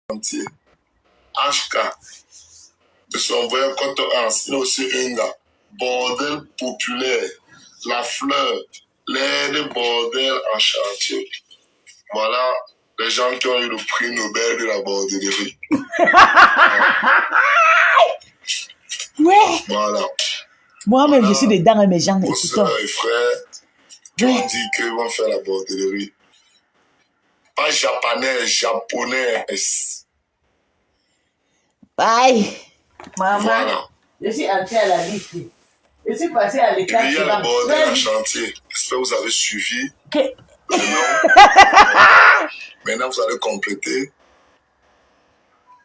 entier. HK. De son vrai Coton Hans. Il y a aussi une là. Bordel populaire. La fleur. L'air de bordel en chantier. Voilà les gens qui ont eu le prix Nobel de la bordellerie. Ouais. Voilà. Moi-même, voilà. Je suis dedans, mes gens. Vos soeurs et frères qui ont dit qu'ils vont faire la bordellerie. Pas japonais, japonais. Bye. Maman, voilà. Je suis entrée à la liste. Je suis passée à l'état. Il y a le bordel en chantier. J'espère que vous avez suivi. Maintenant, vous allez compléter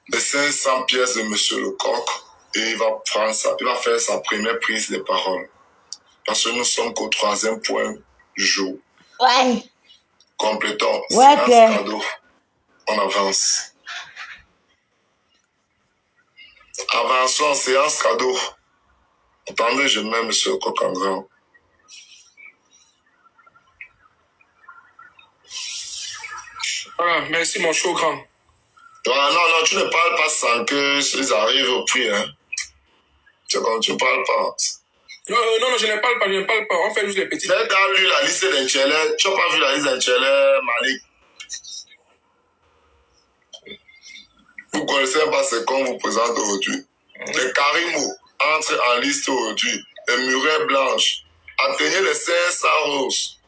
les 500 pièces de Monsieur Lecoq et il va prendre ça. Il va faire sa première prise de parole. Parce que nous sommes qu'au 3e point du jour. Ouais. Complétons. Ouais, séance cadeau. On avance. Avançons, séance cadeau. Attendez, je mets Monsieur Lecoq en grand. Ah, merci mon chaud grand. Non, tu ne parles pas sans que ils arrivent au prix, hein. C'est comme tu ne parles pas. Non, je ne parle pas, on fait juste les petits. Tu as vu la liste d'Inchele, tu n'as pas vu la liste d'Inchele, Malik. Vous ne connaissez pas ce qu'on vous présente aujourd'hui. Les Karimo entrent en liste aujourd'hui. Les murets blanches. Atteignez les 500 roses.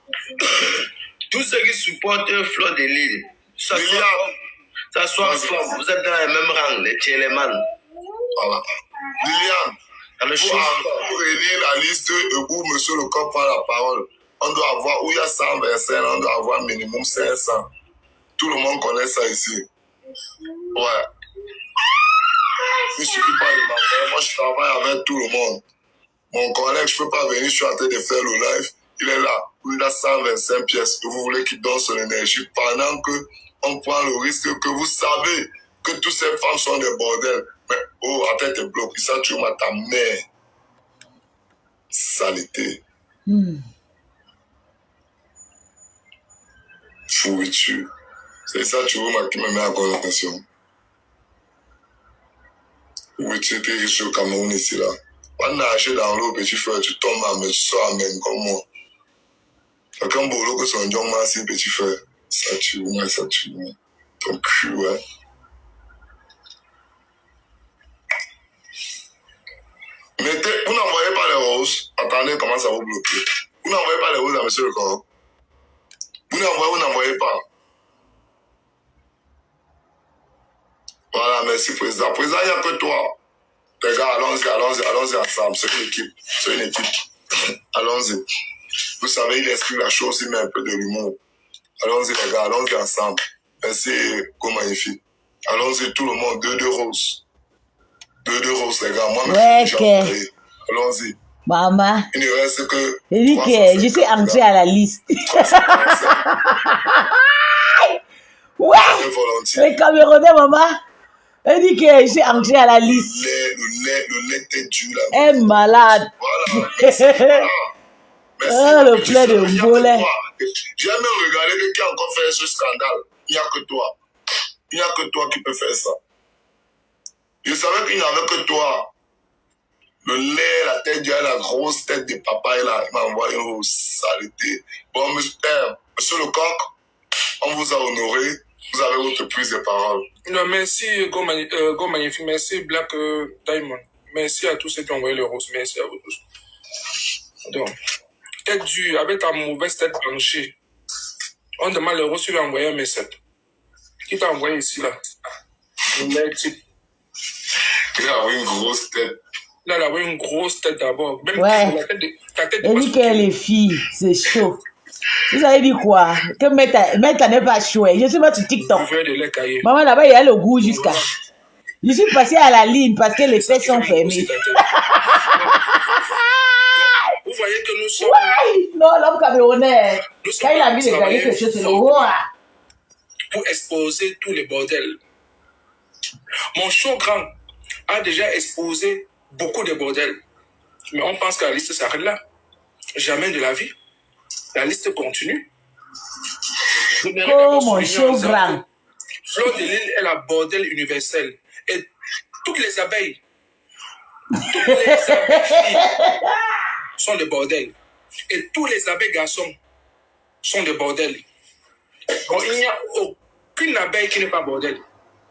Tous ceux qui supportent Fleur de Lille, ça soit fort, vous êtes dans les mêmes rangs, les Tchéléman. Voilà. Liliane, pour relire la liste où M. Lecoq prend la parole, on doit avoir, où il y a 125, on doit avoir minimum 500. Tout le monde connaît ça ici. Ouais. Il ne suffit pas de m'envoyer. Moi, je travaille avec tout le monde. Mon collègue, je ne peux pas venir, je suis en train de faire le live. Il est là, il a 125 pièces. Et vous voulez qu'il donne son énergie pendant qu'on prend le risque que vous savez que toutes ces femmes sont des bordels. Mais, oh, attends, t'es bloqué. Ça, tu m'as ta mère. Saleté. Pourriture. C'est ça, tu vois, qui me met en conversation. Oui, tu étais riche au Cameroun ici, là. On a acheté dans l'eau, petit frère, tu tombes à me soir, même comme moi. Quand Bolo que son John Massi, petit frère, ça tue, moi, ça tue, moi. Ton cul, ouais. Vous n'envoyez pas les roses. Attendez, comment ça vous bloquer. Vous n'envoyez pas les roses à monsieur le corps. Vous n'envoyez pas. Voilà, merci, président. Président, il n'y a que toi. Les gars, allons-y ensemble. C'est une équipe. Allons-y. Vous savez, il explique la chose, il met un peu de l'humour. Allons-y, les gars, allons-y ensemble. Merci, go magnifique. Allons-y, tout le monde, 2 roses. 2 roses, les gars. Moi, ouais, allons-y. Maman. Il ne reste que. Il dit que je suis entrée à la liste. Ouais. Les Camerounais, maman. Elle dit que je suis entrée à la liste. Le lait est dur là. Elle est malade. Voilà. Merci. Ah, le plein de bolet. J'ai même regardé qui a encore fait ce scandale. Il n'y a que toi. Il n'y a que toi qui peux faire ça. Je savais qu'il n'y avait que toi. Le lait, la tête, la grosse tête de papa, il m'a envoyé une saleté. Bon, monsieur Lecoq, on vous a honoré. Vous avez votre prise de parole. Non, merci, Go Magnifique. Merci, Black Diamond. Merci à tous ceux qui ont envoyé le rose. Merci à vous tous. Donc, tête dure, avec ta mauvaise tête penchée. On demande le rose, tu lui as envoyé un message. Qui t'a envoyé ici, là? Il a une grosse tête. Là, il a une grosse tête d'abord. Même ouais. Ta tête elle dit qu'elle est fille, c'est chaud. Vous avez dit quoi? Que Meta n'est pas chouette. Je suis pas sur TikTok. Maman, là-bas, il y a le goût jusqu'à. Je suis passée à la ligne parce que les fesses sont fermées. Vous voyez que nous sommes. Ouais. Non, l'homme camerounais. Quand il a mis les gars, quelque chose, c'est le roi. Pour exposer tous les bordels. Mon chaud grand a déjà exposé beaucoup de bordels. Mais on pense que la liste s'arrête là. Jamais de la vie. La liste continue. Oh, mon chaud grand. Fleur de l'île est la bordel universelle. Et toutes les abeilles filles sont des bordels. Et tous les abeilles garçons sont des bordels. Bon, il n'y a aucune abeille qui n'est pas bordel.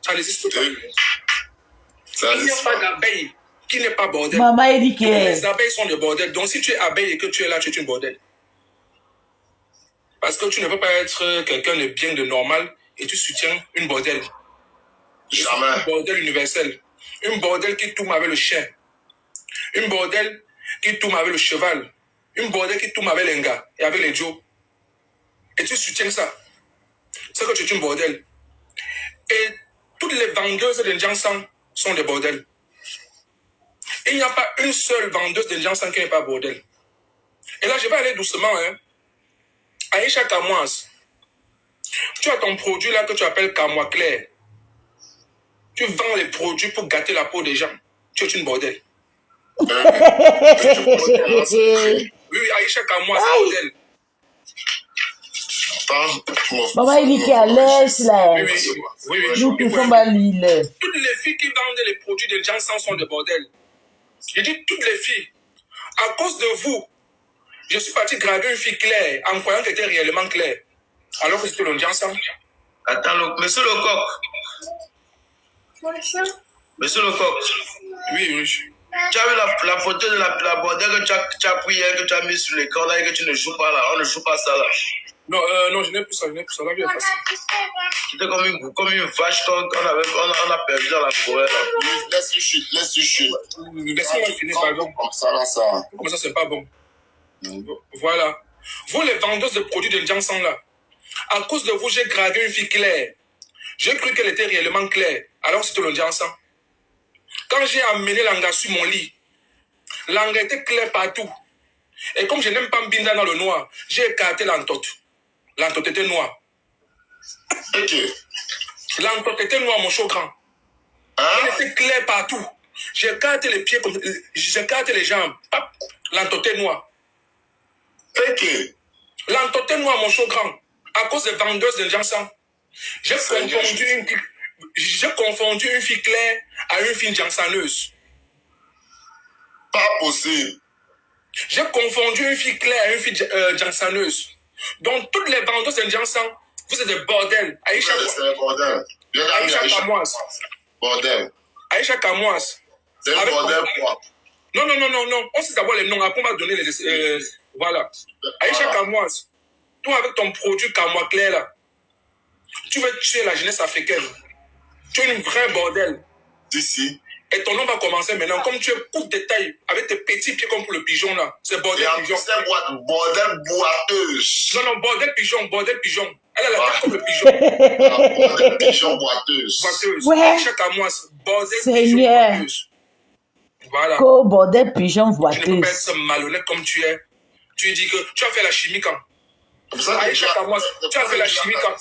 Ça n'existe pas. Il n'y a pas d'abeille qui n'est pas bordel. Maman, elle dit que... Les abeilles sont des bordels. Donc, si tu es abeille et que tu es là, tu es une bordel. Parce que tu ne peux pas être quelqu'un de bien, de normal, et tu soutiens une bordel. Jamais. Une bordel universelle. Une bordel qui tourne avec le chien. Une bordel qui tourne avec le cheval. Une bordel qui tourne avec les gars et avec les Joe. Et tu soutiens ça. C'est que tu es une bordel. Et toutes les vendeuses d'Indian-sang sont des bordels. Il n'y a pas une seule vendeuse d'Indian-sang qui n'est pas bordel. Et là, je vais aller doucement, hein. Aïcha Kamoise, tu as ton produit là que tu appelles Kamois Clair. Tu vends les produits pour gâter la peau des gens. Tu es une bordel. Oui, Aïcha Kamoise, bordel. Maman, il dit qu'à l'aise là. Oui. Nous qui sommes à l'île. Toutes les filles qui vendent les produits de Janssen sont des bordels. Je dis toutes les filles. À cause de vous, je suis parti graver une fille claire en croyant qu'elle était réellement claire. Alors que c'était le Janssen. Attends, monsieur Lecoq. Monsieur Lecoq. Oui. Tu as vu la photo de la bordelle que tu as pris hier, que tu as mis sur l'écran là et que tu ne joues pas là. On ne joue pas ça là. Non, je n'ai plus ça. La vie est facile. C'était comme une vache qu'on a perdu dans la forêt là. Laisse-lui chuter. Laisse-moi finir, pardon. Comme ça. Comme ça, c'est pas bon. Voilà. Vous, les vendeuses de produits de Janssen là, à cause de vous, j'ai gravé une fille claire. J'ai cru qu'elle était réellement claire. Alors c'était le Janssen. Quand j'ai amené l'anga sur mon lit, l'anga était clair partout. Et comme je n'aime pas Mbinda dans le noir, j'ai écarté l'entote. L'entote était noire. Ok. L'entote était noire, mon chaud grand. Elle était claire partout. J'ai écarté les pieds, j'ai écarté les jambes. L'entote est noire. Ok. L'entote est noire, mon chaud grand. À cause des vendeuses de Janssen. J'ai confondu une fille claire à une fille jansaneuse. Pas possible. J'ai confondu une fille claire à une fille jansaneuse. Donc, toutes les vendeuses de Janssen, vous êtes des bordels. Aïcha, c'est un bordel. Aïcha Kamoise. Bordel. Aïcha Kamoise. C'est un bordel quoi? Non. On sait d'abord les noms. Après, on va donner les... voilà. Aïcha Kamoise. Toi, avec ton produit Kamois Clair, là, tu veux tuer la jeunesse africaine. Tu es une vraie bordel. D'ici. Et ton nom va commencer maintenant. Comme tu es coup de taille, avec tes petits pieds comme pour le pigeon, là. C'est bordel pigeon. C'est bordel boiteuse. Non, bordel pigeon. Elle a la tête comme le pigeon. Bordel pigeon boiteuse. Ouais. Aïcha Kamoise, bordel Seigneur. pigeon boiteuse. Voilà. Qu'au bordel pigeon Tu ne peux pas boiteuse. être malhonnête comme tu es. Tu dis que tu as fait la chimie quand? Aïcha Kamoise, tu as fait la chimie quand?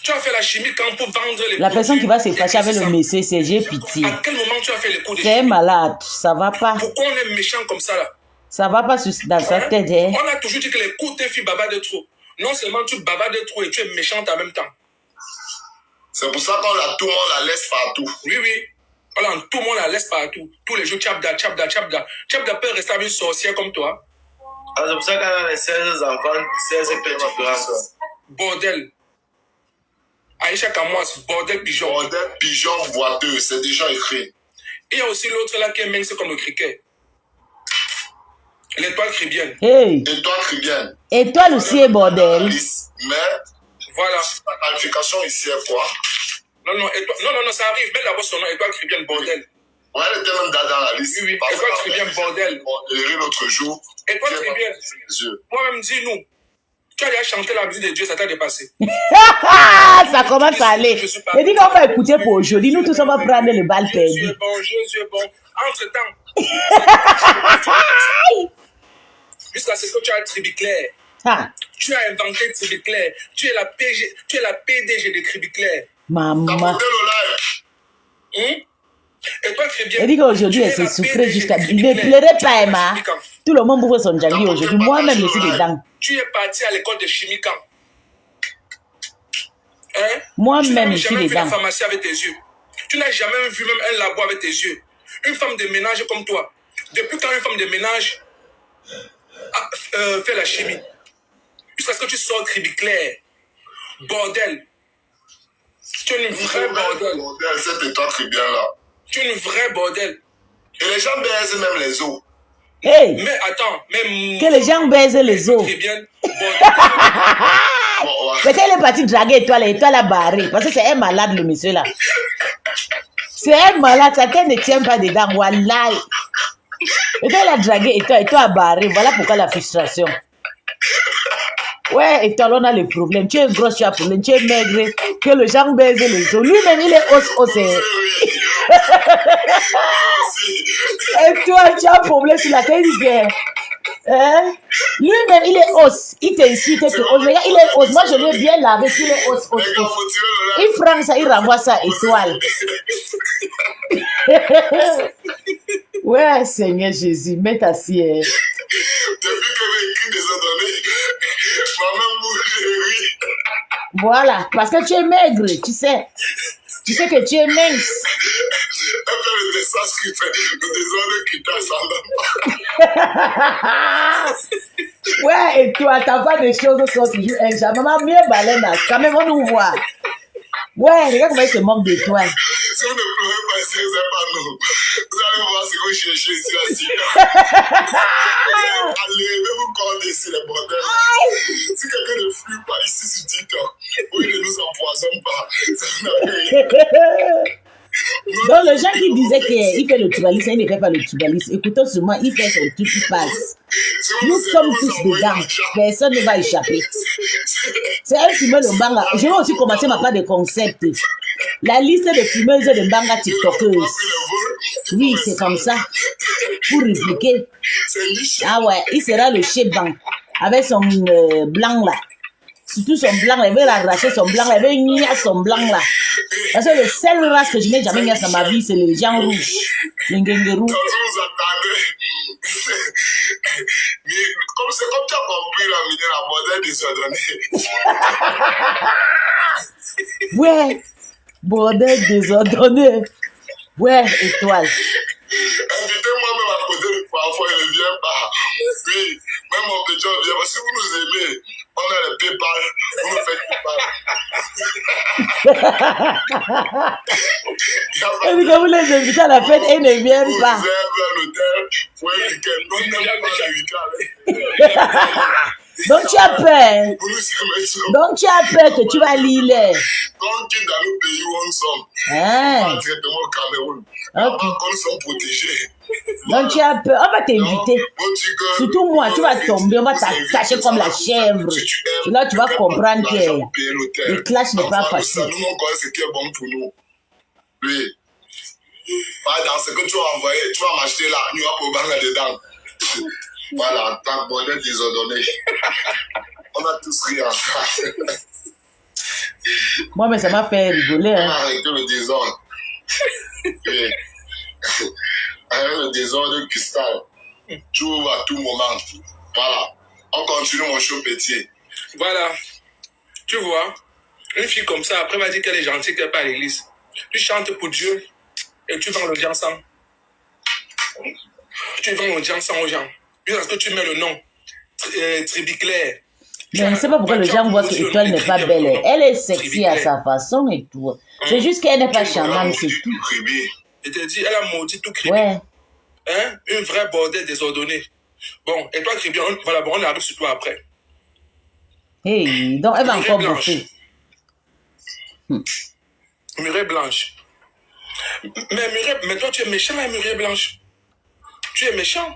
Tu as fait la chimie quand pour vendre les La personne qui va se fâcher avec le médecin. monsieur, c'est j'ai pitié. À quel moment tu as fait les cours de C'est chimie? malade, ça va pas. Pourquoi on est méchant comme ça là? Ça va pas dans sa tête. Hein? On a toujours dit que les cours tes filles bavardent trop. Non seulement tu bavardes trop et tu es méchante en même temps. C'est pour ça qu'on tout le monde la laisse partout. Oui. Voilà, tout le monde la laisse partout. Tous les jours, Tchabda. Tchabda peut rester avec une sorcière comme toi. Ah, c'est pour ça qu'elle a les 16 enfants, 16 petits frères. Bordel. Aïcha Kamoise, bordel pigeon. Bordel pigeon boiteux, c'est déjà écrit. Il y a aussi l'autre là qui est mince comme le criquet. L'étoile cribienne. Hey. Étoile cribienne. Étoile aussi est bordel. Mais, Voilà. la qualification ici est quoi? Non, ça arrive. Mets d'abord son nom, étoile cribienne, bordel. Ouais, elle était même dans la liste. Oui, étoile cribienne, bordel. On l'a l'autre jour. Étoile cribienne. Moi-même, dis-nous. Tu as déjà chanté la musique de Dieu, ça t'a dépassé. Ça commence à aller. Et dis qu'on va écouter pour aujourd'hui. Nous tous, on va prendre le bal perdu. Jésus est bon. Entre-temps, jusqu'à ce que tu as Tribiclair. Tu as inventé Tribiclair. Tu es la PDG de Tribiclair. Maman. Et toi, très bien. Elle dit qu'aujourd'hui, elle s'est souffrée jusqu'à... Ne pleurez pas, Emma. Tout le monde ouvre son djangui aujourd'hui. Moi-même, je suis dedans. Tu es parti à l'école de chimie quand? Hein? Moi-même, je tu suis n'as jamais vu la dedans. pharmacie avec tes yeux. Tu n'as jamais vu même un labo avec tes yeux. Une femme de ménage comme toi. Depuis quand une femme de ménage fait la chimie? Jusqu'à ce que tu sors tribiclair. Bordel. Tu es une vraie bordel. Cette étoile très bien là. Tu es une vraie bordel. Et les gens baisent même les os. Hey! Mais attends, Que les gens baisent les os. Très bien. Bon, ouais. Mais quand il est parti draguer l'étoile a barré. Parce que c'est un malade, le monsieur là. C'est un malade, sa tête ne tient pas dedans. Wallahi. Et quand il a dragué étoile a barré. Voilà pourquoi la frustration. Ouais, étoile, on a le problème. Tu es grosse, tu as le problème. Tu es maigre. Que les gens baisent les os. Lui-même, il est os. Et toi, tu as un problème sur la tête. Hein? Lui-même, il est os. Il t'insulte. Regarde, il est os. Moi, je l'ai bien lavé. Il est os. Il prend ça, il renvoie ça, étoile. Ouais, Seigneur Jésus, mets ta sienne. Depuis que j'ai écrit des ordonnées, ma-même bouge de rire. Voilà, parce que tu es maigre, tu sais. Tu sais que tu es mince. Elle fait le désastre qui fait, le désordre qui t'ascendant. Ouais, et toi, t'as pas de choses sont toujours un chat. Maman, mieux baleine, quand même, on nous voit. Ouais, regarde comment il se moque de toi. Si vous ne pleurez pas ici, c'est pas nous. Vous allez voir ce que vous cherchez ici, là-dessus. Allez, vous comptez ici, les bordels. Si quelqu'un ne fuit pas ici sur TikTok, ou il ne nous empoisonne pas, ça n'a rien. Donc, les gens qui disaient qu'il fait le tribalisme, il ne fait pas le tribalisme. Écoutons seulement, il fait son truc qui passe. Nous sommes tous dedans. Personne ne va échapper. C'est un fumeur de Mbanga. Je vais aussi commencer ma part de concept. La liste de fumeuses de Mbanga tiktokeuses. Oui, c'est comme ça. Pour répliquer. Ah ouais, il sera le chef banc. Avec son blanc là. Surtout son blanc, elle veut l'arracher son blanc, elle veut nier son blanc là. Parce que le seul race que je n'ai jamais nié dans ma vie, c'est les gens rouges. Les Ngengerou. Comme c'est comme tu as compris la bordel désordonné. Ouais, bordel désordonné. Ouais, étoile. Invitez-moi même à côté, parfois il ne vient pas. Oui, même mon petit vient. Si vous nous aimez, on a le PayPal, vous nous faites PayPal. Et puis quand vous les invitez à la fête, ils ne viennent pas. Vous réservez un hôtel pour un week-end. Non, il n'y a pas de week-end. Donc tu as peur. Vous nous aimez trop. Donc tu as peur que tu vas lire. Donc qui dans le pays où on sommes, Hein? pas directement au Cameroun. Ok. Quand nous sommes protégés. Donc tu as peur. On va t'inviter. Surtout moi, tu vas tomber, on va t'attacher comme la chèvre. Et là, tu vas comprendre que le clash n'est pas facile. Nous, on connaît ce qui est bon pour nous. Oui. Pas dans ce que tu vas envoyer, tu vas m'acheter là, nous allons Banga dedans. Voilà, tant que bordel désordonné. On a tous ri ensemble. Moi, mais ça m'a fait rigoler. On Hein. a arrêté le désordre. Oui. Avec le désordre cristal, tu ouvres à tout moment. Voilà. On continue mon show pétier. Voilà. Tu vois, une fille comme ça, après, va dire qu'elle est gentille, qu'elle n'est pas à l'église. Tu chantes pour Dieu et tu vends l'audience sang. Tu vends l'audience sang aux gens. Parce que tu mets le nom Tribiclair. Mais je ne sais pas pourquoi les gens voient que Étoile n'est pas belle. Elle est sexy à sa façon et tout. C'est juste qu'elle n'est pas charmante, c'est tout. Je te dis, elle a maudit tout Kribi. Ouais. Hein? Une vraie bordel désordonnée. Bon, et toi, Kribi, voilà, bon, on arrive sur toi après. Hey, donc elle va encore bouffer. Murée blanche. Mais toi, tu es méchant, la murée blanche. Tu es méchant.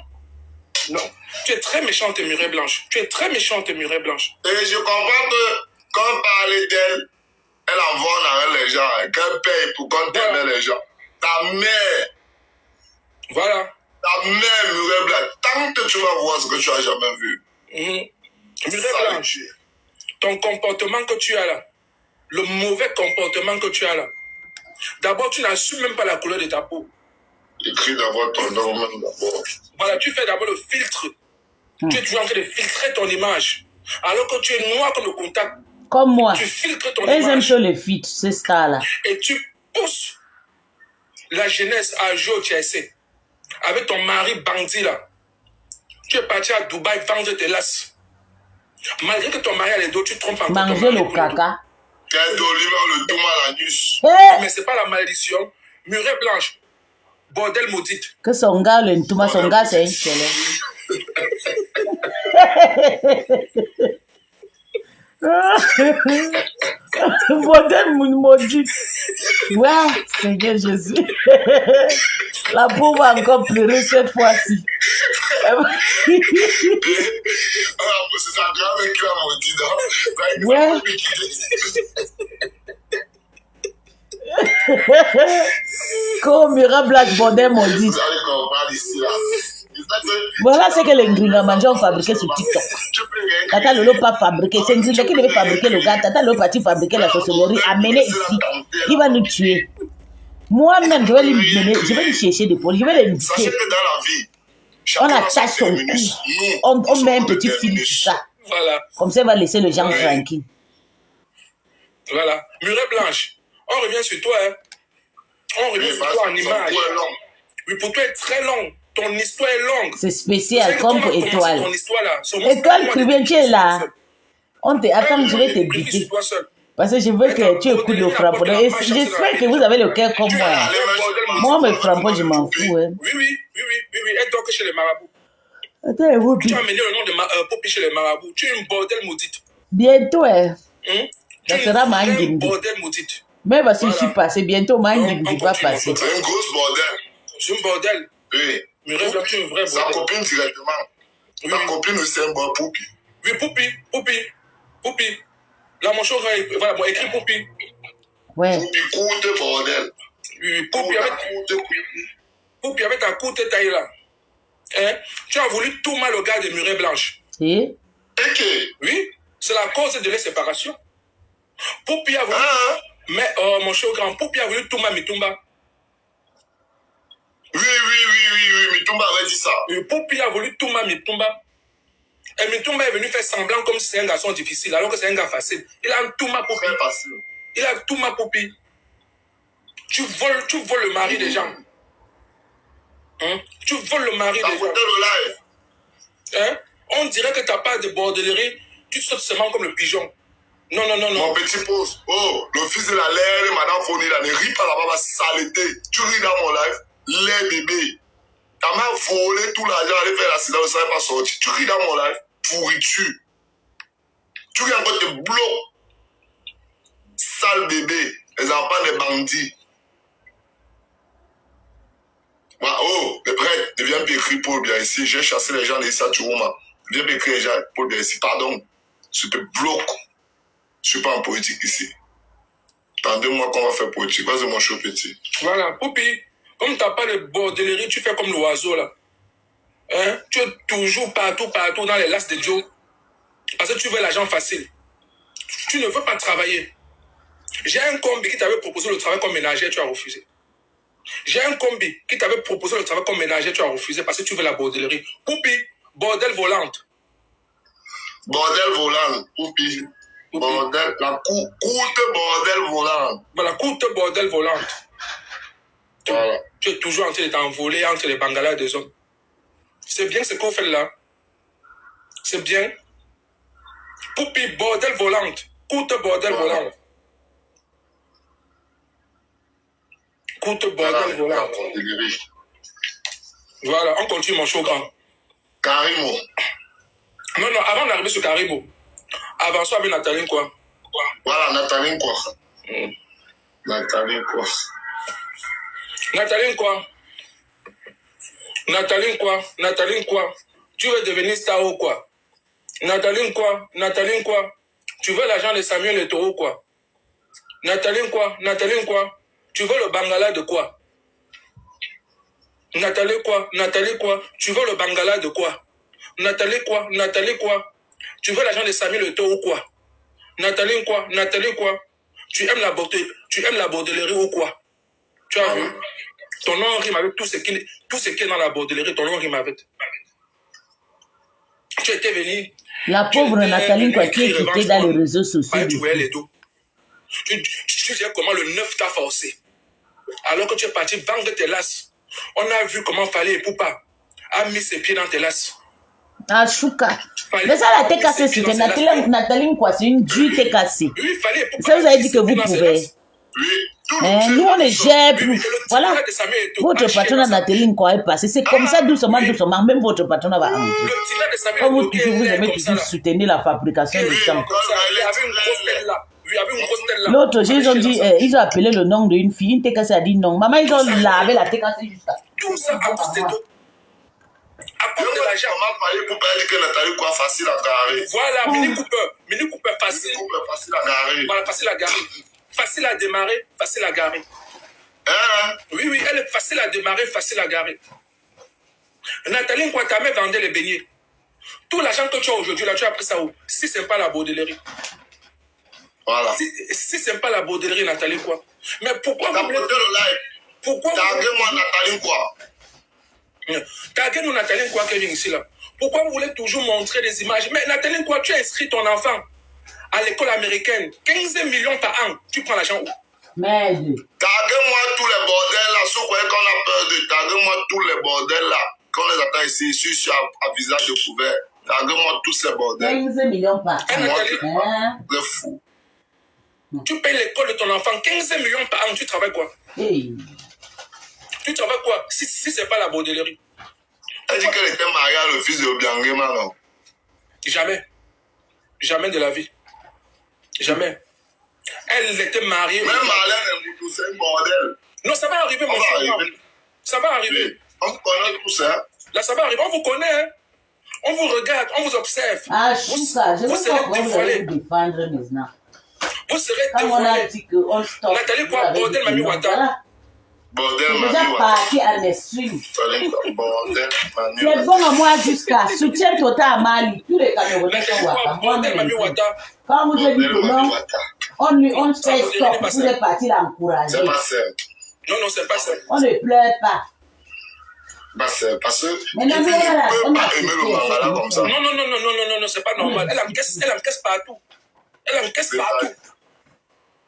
Non. Tu es très méchante, murée blanche. Tu es très méchante, murée blanche. Et je comprends que quand on parlait d'elle, elle envoie en arrêt les gens, qu'elle paye pour qu'on t'aime les gens. Ta mère. Voilà. Ta mère, murée blanche. Tant que tu vas voir ce que tu n'as jamais vu. Murée blanche. Ton comportement que tu as là. Le mauvais comportement que tu as là. D'abord, tu n'assumes même pas la couleur de ta peau. Écris d'abord ton nom même d'abord. Voilà, tu fais d'abord le filtre. Tu es toujours en train de filtrer ton image. Alors que tu es noir comme le contact. Comme moi. Tu filtres ton Elles aiment image. trop les feats, ces stars-là. Et tu pousses la jeunesse à jouer au TSC. Avec ton mari bandit là. Tu es parti à Dubaï vendre tes lasses. Malgré que ton mari a les dos, tu trompes encore ton Manger mari. le caca. Qu'est-ce d'Oliver le tout mal à nus. Hey! Mais c'est pas la malédiction. Murée blanche. Bordel maudite. Que son gars, le Ntouma, son gars, c'est un célèbre. Bordel maudit. Ouais, Seigneur Jésus. La pauvre a encore pleuré cette fois-ci. Ah, c'est sa grand-mère qui l'a maudit, non? Ouais. Comme Mura Black Bordel maudit. Vous allez comprendre ici, là. Voilà ce que les Ngringamanja ont fabriqué sur TikTok. Tata Lolo pas fabriqué. C'est Ngringa qui devait fabriquer le gars. Tata Lolo parti fabriquer la sorcellerie. Amener ici. Il va nous tuer. Moi-même, je vais lui mener. Je vais lui chercher des poils. Je vais les Sachez niquer. que dans la vie, On attache son cou. On met un petit fil sur ça. Voilà. Comme ça, il va laisser le gens tranquille. Voilà. Murée blanche. On revient sur toi. Hein. On revient sur toi en image. Oui, pour toi, est très long. Ton histoire est longue. C'est spécial comme pour Étoile. Ton histoire, là. Étoile, Tribune, tu es là. On te attend, je vais te buter. Parce que je veux que tu écoutes le frappon. J'espère que vous avez le cœur comme moi. Moi, mes frappons, je m'en fous. Hein. Oui. Et donc chez les marabouts. Attends, vous. Tu as amené le nom de Poppy chez les marabouts. Tu es une bordel maudite. Bientôt, hein. Ça Tu sera ma es une guinde. bordel maudite. Mais parce que je suis passé, bientôt ma guinde va passer. C'est une grosse bordel. C'est une bordel. Oui. Murée blanche, tu es une vraie Sa bordel. copine directement. Ta copine aussi aime boire Poupie. Oui, Poupie. Là, mon choix, voilà, bon, écrit Poupie. Ouais. Poupie courte bordel. Oui, Poupie avec ta courte taille là. Hein? Tu as voulu tout mal au gars de Murée blanche. Et? Et que? Oui, c'est la cause de la séparation. Poupie a voulu. Mais, mon cher grand, Poupie a voulu tout mal Mitumba. Oui, Mitumba avait dit ça. Poupie a voulu tout mal Mitumba. Et Mitumba est venu faire semblant comme si c'est un garçon difficile, alors que c'est un gars facile. Il a tout mal Poupie. Très facile. Il a tout mal Poupie. Tu voles le mari des gens. Hein? Tu voles le mari des gens. Hein? On dirait que tu n'as pas de bordellerie, tu sautes seulement comme le pigeon. Non. Mon petit pose. Oh, le fils de la laine, madame Foni, là, ne ris pas là-bas, saleté. Tu ris dans mon live, les bébés. Ta mère volé tout l'argent, allait faire l'accident, ça n'est pas sorti. Tu ris dans mon live, pourriture. Tu ris encore tes blocs. Sale bébé, les enfants des bandits. Bah, oh, les prêtres, ne viens pas écrire Paul bien ici. J'ai chassé les gens de Issa Turuma. Viens pas écrire les gens Paul bien ici. Pardon, je te bloque. Je ne suis pas en politique ici. Dans 2 mois qu'on va faire politique. Vas-y, mon chou petit. Voilà, Poupie, comme tu n'as pas de bordellerie, tu fais comme l'oiseau là. Hein? Tu es toujours partout dans les lasses de Joe. Parce que tu veux l'argent facile. Tu ne veux pas travailler. J'ai un combi qui t'avait proposé le travail comme ménager, tu as refusé. J'ai un combi qui t'avait proposé le travail comme ménager, tu as refusé parce que tu veux la bordellerie. Poupie, bordel volante. Bordel volant, Poupie. Bordel, la courte bordel volant. Voilà, courte bordel volante. Voilà. Tu es toujours en train de t'envoler entre les bangalas des hommes. C'est bien ce qu'on fait là. C'est bien. Poupie, bordel volante. Courte bordel volante. Courte bordel volante. Voilà, on continue mon show grand. Carimo. Non, avant d'arriver sur Carimo. Avant ça, avec Nathalie quoi? Voilà, Nathalie quoi. Nathalie quoi. Nathalie quoi? Tu veux devenir star ou quoi? Nathalie quoi? Tu veux l'argent de Samuel Le Taureau quoi? Nathalie quoi? Tu veux le bangala de quoi? Nathalie quoi? Tu veux le bangala de quoi? Nathalie quoi? Tu veux l'argent de Samuel Le Taureau ou quoi? Nathalie quoi? Tu aimes la bordellerie ou quoi? Tu as vu? Ton nom rime avec tout ce qui est dans la bordellerie, ton nom rime avec. Tu étais venu. La pauvre Nathalie Kouaké qui était dans les réseaux sociaux. Tu voyais les dos. Tu disais comment le 9 t'a forcé. Alors que tu es parti vendre tes lasses. On a vu comment Fallait Poupa a mis ses pieds dans tes lasses. Ah, chouka. Mais ça, la t'est cassée, c'était Nathalie Kouaké, une dure t'est cassée. Oui, Fallait Poupa. Ça, vous avez dit que vous pouvez. Nous, on est gère. Voilà. Votre patron Nathalie Kouaké est passé. C'est comme ça, doucement, doucement. Même votre patron va monter. Comme vous aimez toujours soutenir la fabrication du temps. Il y avait une grosse tête là. L'autre jour, ils ont dit, ils ont appelé le nom d'une fille. Une Tekassi a dit non. Maman, ils ont lavé la Tekassi jusqu'à. Tout ça à cause de dos. À cause de l'argent. Maman parlait pour parler que Nathalie quoi facile à garer. Voilà, Mini Cooper facile. Mini Cooper facile à garer. Voilà, facile à garer. Facile à démarrer, facile à garer. Hein? Oui, elle est facile à démarrer, facile à garer. Nathalie Kouaké vendait les beignets. Tout l'argent que tu as aujourd'hui, là, tu as pris ça où? Si c'est pas la baudellerie. Voilà. Si c'est pas la baudellerie, Nathalie quoi. Mais pourquoi vous voulez le live? Pourquoi taguez-moi Nathalie quoi? Taguez-nous Nathalie quoi qui vient ici là. Pourquoi vous voulez toujours montrer des images? Mais Nathalie quoi, tu as inscrit ton enfant à l'école américaine. 15 millions par an. Tu prends l'argent où? Mais taguez-moi tous les bordels là. Ceux qu'on a peur de taguez-moi tous les bordels là. Quand on les attend ici, je suis à visage découvert. Taguez-moi tous ces bordels. 15 millions par an. C'est fou. Tu payes l'école de ton enfant 15 millions par an, tu travailles quoi? Hey. Tu travailles quoi si c'est pas la baudellerie? Elle dit qu'elle était mariée à le fils de Obiangema, non? Jamais. Jamais de la vie. Jamais. Elle était mariée. Même Marlène Mboutou, c'est un bordel. Non, ça va arriver, mon frère. Ça va arriver. Oui. On connaît tout ça. Là, ça va arriver. On vous connaît, hein? On vous regarde, on vous observe. Ah, Chouka, je ne sais pas comment vous allez défendre maintenant. Vous serez dévoilé. Nathalie quoi, bordel Mami Wata. Bordel Mami Wata. Déjà parti en Essuie. Bordel Mami Wata. C'est bon à moi jusqu'à soutien total à Mali. Tous les Camerounais sont Wata. Bordel Mami Wata. Quand vous avez dit que non, on fait stop. Vous êtes parti l'encourager. C'est pas simple. Non, c'est pas simple. On ne pleure pas. Bah c'est parce que tu mais ne peux pas aimer le mangala comme ça. Non, c'est pas normal. Elle encaisse partout. Elle encaisse partout.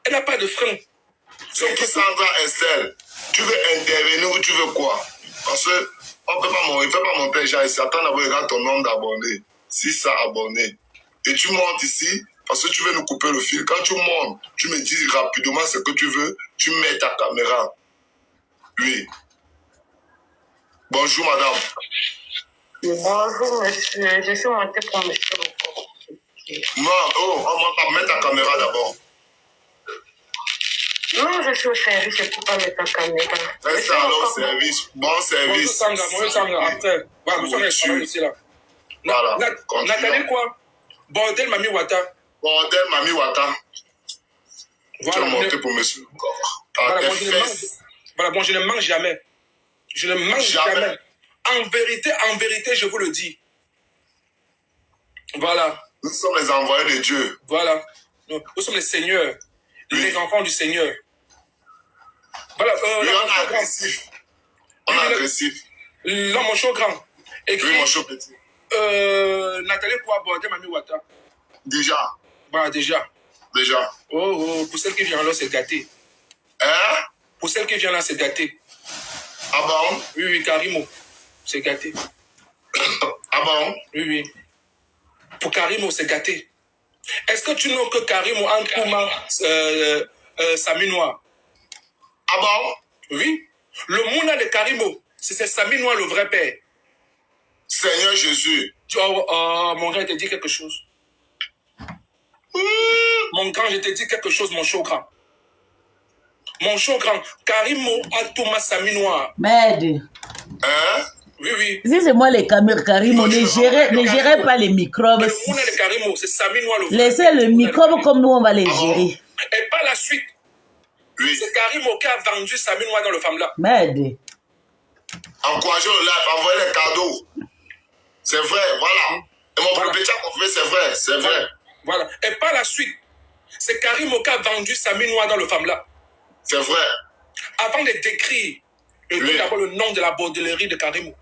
Elle n'a pas de frein. C'est qui Sandra Estelle, tu veux intervenir ou tu veux quoi? Parce que on peut pas monter, il ne fait pas monter les gens ici. Attends d'abord, regarde ton nombre d'abonnés. 600 abonnés. Et tu montes ici parce que tu veux nous couper le fil. Quand tu montes, tu me dis rapidement ce que tu veux. Tu mets ta caméra. Oui. Bonjour madame. Bonjour monsieur, je suis montée pour monsieur le corps. Non, on va mettre ta caméra d'abord. Non, je suis au service, je ne peux pas mettre ta caméra. Reste alors au service. Bon service. Bonjour Sandra, après. Voilà, nous sommes sûr ici là. Voilà. Nathalie quoi? Bordel Mami Wata. Bordel Mami Wata. Voilà. Tu as monté pour monsieur le corps. Voilà, bon, je ne mange jamais. Je ne mange jamais. En vérité, je vous le dis. Voilà. Nous sommes les envoyés de Dieu. Voilà. Nous sommes les seigneurs. Les enfants du Seigneur. Voilà. Oui, on est agressif. On est agressif. L'homme au chaud grand. Écrit, oui, mon chaud petit. Nathalie quoi, Bordel Mami Wata. Déjà. Voilà, déjà. Oh, pour celle qui vient là, c'est gâté. Hein? Pour celle qui vient là, c'est gâté. Ah bon? Oui, Karimo. C'est gâté. Ah bon? Oui. Pour Karimo, c'est gâté. Est-ce que tu know que Karimo en Kouma Sami Noir? Ah bon? Oui. Le mouna de Karimo, c'est Sami Noir le vrai père. Seigneur Jésus. Mon grand, je te dis quelque chose. Mon grand, je te dis quelque chose, mon chaud grand. Mon chaud grand. Karimo a Touma Sami Noir. Merde. Hein? Oui. Si c'est moi les caméras Karimo, ne gérez pas les microbes. Le mouna de Karimo, c'est Sami Noir le vrai. Laissez le microbe comme nous, on va les gérer. Et par la suite, c'est Karimo qui a vendu Sami Noir dans le femme là. Merde. Encouragez le live, envoyez les cadeaux. C'est vrai, voilà. Et mon propriétaire confirmé, c'est vrai. Voilà. Et par la suite, c'est Karimo qui a vendu Sami Noir dans le femme là. C'est vrai. Avant de décrire, d'abord le nom de la bordellerie de Karimo.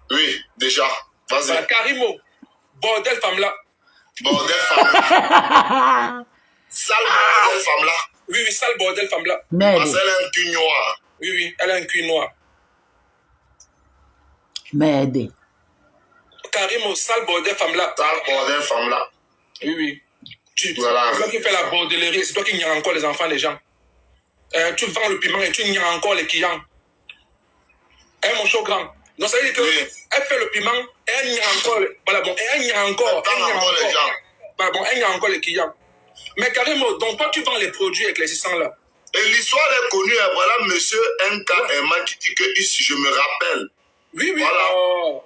Oui, déjà. Vas-y. Voilà, Karimo, Bordel femme là. Bordel femme là. Sale bordel femme là. Oui, oui, sale bordel femme là. Merde. Parce qu'elle a un cul noir. Oui, oui, elle a un cul noir. Merde. Karimo, sale bordel femme là. Sale bordel femme là. Oui, oui. Voilà. C'est toi qui fais la bordellerie, c'est toi qui ignores encore les enfants des gens. Tu vends le piment et tu ignores encore les clients. Hein, mon chaud grand. Donc ça veut dire que oui. Elle fait le piment et elle ignore encore. Voilà, bon, elle ignore encore. Les gens. Voilà, bon, elle ignore encore les clients. Mais Karimo, donc toi tu vends les produits éclaircissants là. Et l'histoire est connue. Voilà, monsieur NK Emma qui dit que ici, je me rappelle. Oui, oui. Voilà. Oh.